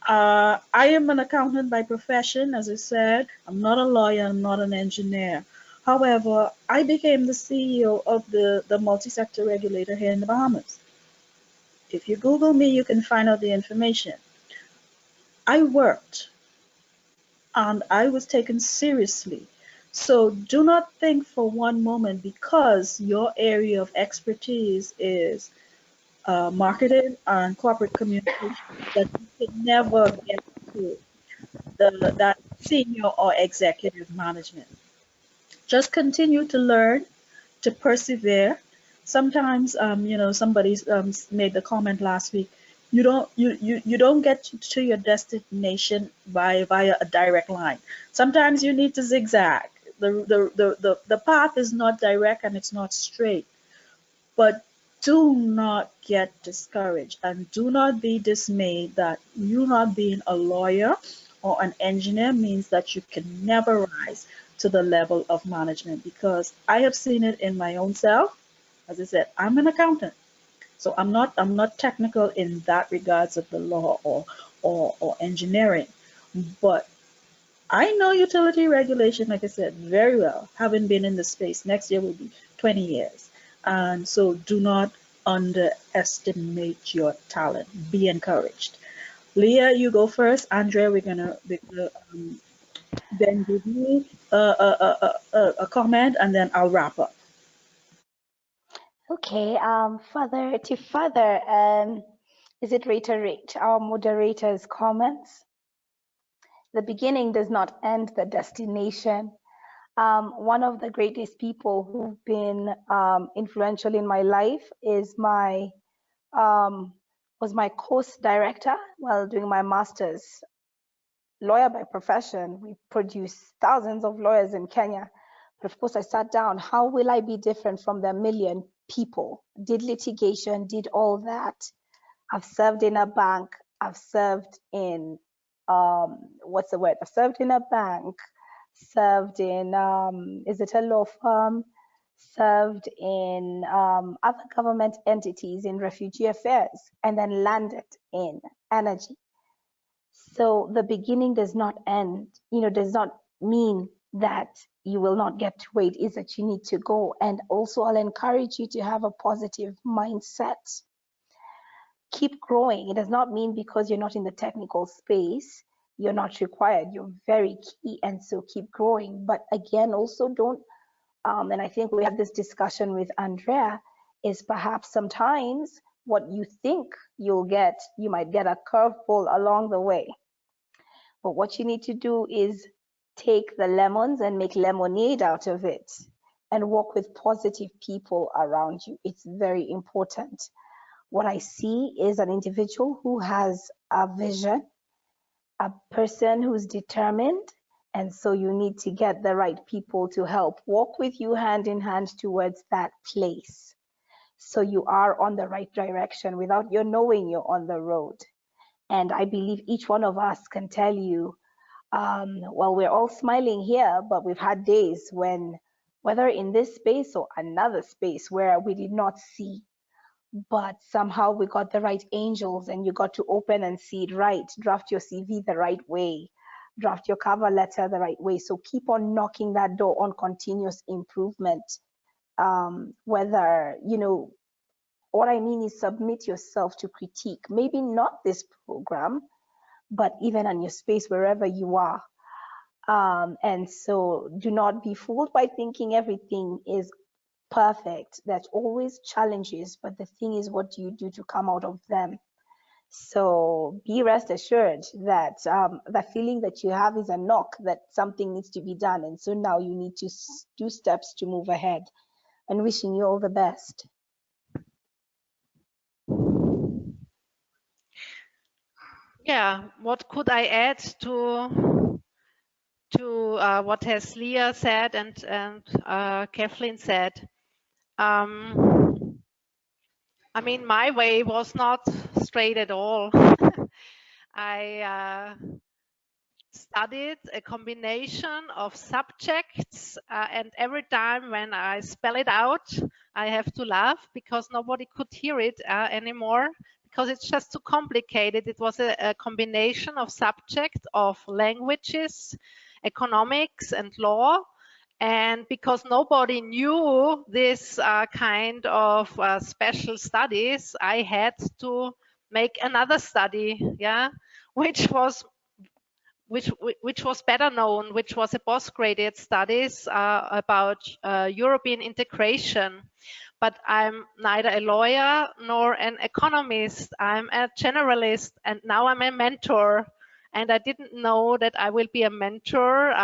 I am an accountant by profession, as I said. I'm not a lawyer, I'm not an engineer. However, I became the CEO of the multi-sector regulator here in the Bahamas. If you Google me, you can find out the information. I worked and I was taken seriously. So do not think for one moment because your area of expertise is marketing and corporate communication that you can never get to that senior or executive management. Just continue to learn, to persevere. Sometimes, somebody made the comment last week. You don't get to your destination via a direct line. Sometimes you need to zigzag. The path is not direct and it's not straight. But do not get discouraged and do not be dismayed that you not being a lawyer or an engineer means that you can never rise to the level of management, because I have seen it in my own self. As I said, I'm an accountant, so I'm not technical in that regards of the law or engineering, but I know utility regulation, like I said, very well, having been in the space. Next year will be 20 years. And so do not underestimate your talent. Be encouraged. Leah, you go first. Andrea, we're gonna then give me a comment, and then I'll wrap up. Okay, further to further, is it reiterate our moderator's comments? The beginning does not end the destination. One of the greatest people who've been influential in my life is was my course director while doing my master's. Lawyer by profession, we produce thousands of lawyers in Kenya. But of course, I sat down, how will I be different from the million people? Did litigation, did all that. I've served in a bank, I've served in, what's the word? I've served in a bank, served in, is it a law firm? Served in other government entities in refugee affairs, and then landed in energy. So the beginning does not end, does not mean that you will not get to where it is that you need to go. And also I'll encourage you to have a positive mindset. Keep growing. It does not mean because you're not in the technical space, you're not required. You're very key, and so keep growing. But again, also don't, and I think we had this discussion with Andrea, is perhaps sometimes what you think you'll get, you might get a curveball along the way. But what you need to do is take the lemons and make lemonade out of it and work with positive people around you. It's very important. What I see is an individual who has a vision, a person who's determined, and so you need to get the right people to help walk with you hand in hand towards that place. So you are on the right direction without your knowing you're on the road. And I believe each one of us can tell you, well, we're all smiling here, but we've had days when, whether in this space or another space where we did not see, but somehow we got the right angels and you got to open and see it right, draft your CV the right way, draft your cover letter the right way. So keep on knocking that door on continuous improvement. Whether, what I mean is submit yourself to critique, maybe not this program, but even on your space, wherever you are. And so do not be fooled by thinking everything is perfect. There's always challenges, but the thing is, what do you do to come out of them? So be rest assured that the feeling that you have is a knock that something needs to be done. And so now you need to do steps to move ahead, and wishing you all the best. Yeah, what could I add to what has Leah said and Kathleen said? I mean, my way was not straight at all. I studied a combination of subjects, and every time when I spell it out, I have to laugh because nobody could hear it anymore, because it's just too complicated. It was a combination of subjects of languages, economics, and law. And because nobody knew this kind of special studies, I had to make another study, yeah, which was better known, which was a postgraduate studies about European integration. But I'm neither a lawyer nor an economist. I'm a generalist, and now I'm a mentor. And I didn't know that I will be a mentor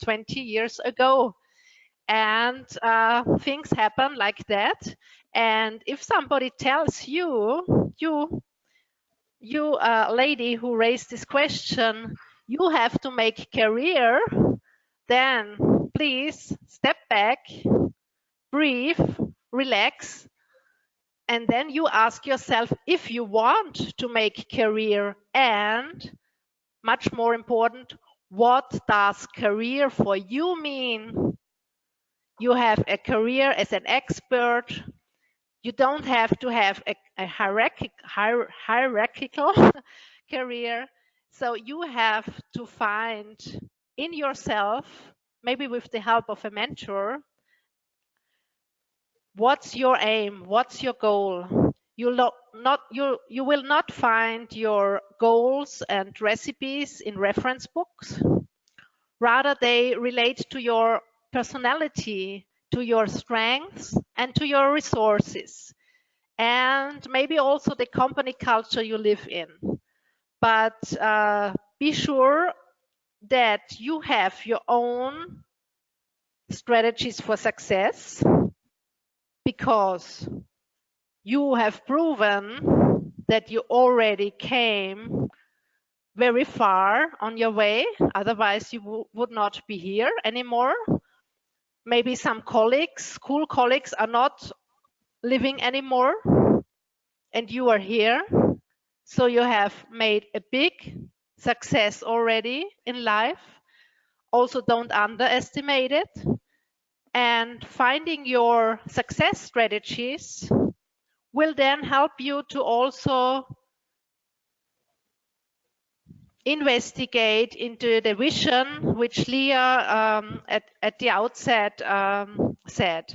20 years ago. And things happen like that. And if somebody tells you, lady who raised this question, you have to make career, then please step back, breathe, relax, and then you ask yourself if you want to make career, and much more important, what does career for you mean? You have a career as an expert. You don't have to have a hierarchical career. So you have to find in yourself, maybe with the help of a mentor, what's your aim, what's your goal. You will not find your goals and recipes in reference books. Rather, they relate to your personality, to your strengths, and to your resources, and maybe also the company culture you live in. But be sure that you have your own strategies for success, because you have proven that you already came very far on your way. Otherwise, you would not be here anymore. Maybe some colleagues, school colleagues, are not living anymore, and you are here. So you have made a big success already in life. Also, don't underestimate it. And finding your success strategies will then help you to also investigate into the vision which Leah at the outset said.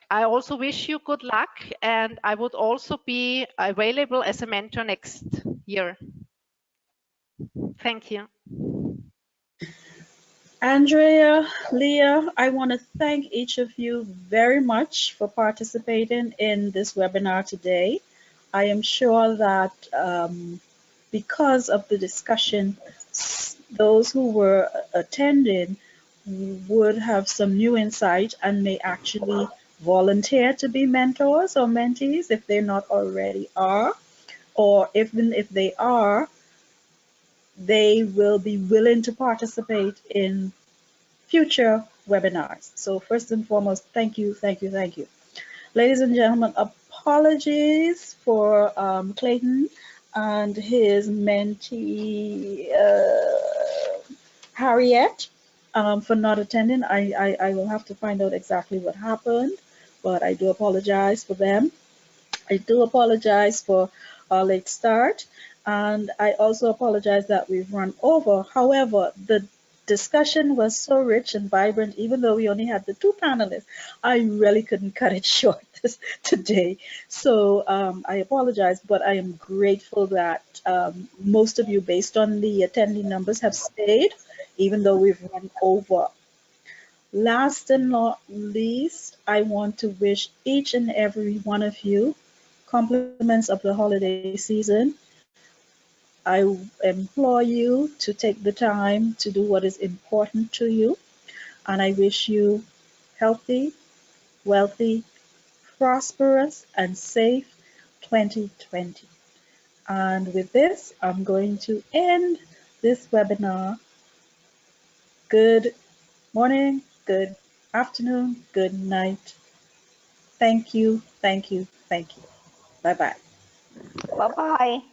I also wish you good luck, and I would also be available as a mentor next year. Thank you. Andrea, Leah, I want to thank each of you very much for participating in this webinar today. I am sure that because of the discussion, those who were attending would have some new insight and may actually volunteer to be mentors or mentees if they not already are, or even if they are, they will be willing to participate in future webinars. So first and foremost, thank you, thank you, thank you. Ladies and gentlemen, apologies for Clayton and his mentee, Harriet, for not attending. I will have to find out exactly what happened, but I do apologize for them. I do apologize for our late start, and I also apologize that we've run over. However, the discussion was so rich and vibrant, even though we only had the two panelists, I really couldn't cut it short today. So I apologize, but I am grateful that most of you, based on the attendee numbers, have stayed, even though we've run over. Last and not least, I want to wish each and every one of you compliments of the holiday season. I implore you to take the time to do what is important to you, and I wish you healthy, wealthy, prosperous, and safe 2020. And with this, I'm going to end this webinar. Good morning, good afternoon, good night. Thank you, thank you, thank you. Bye-bye. Bye-bye.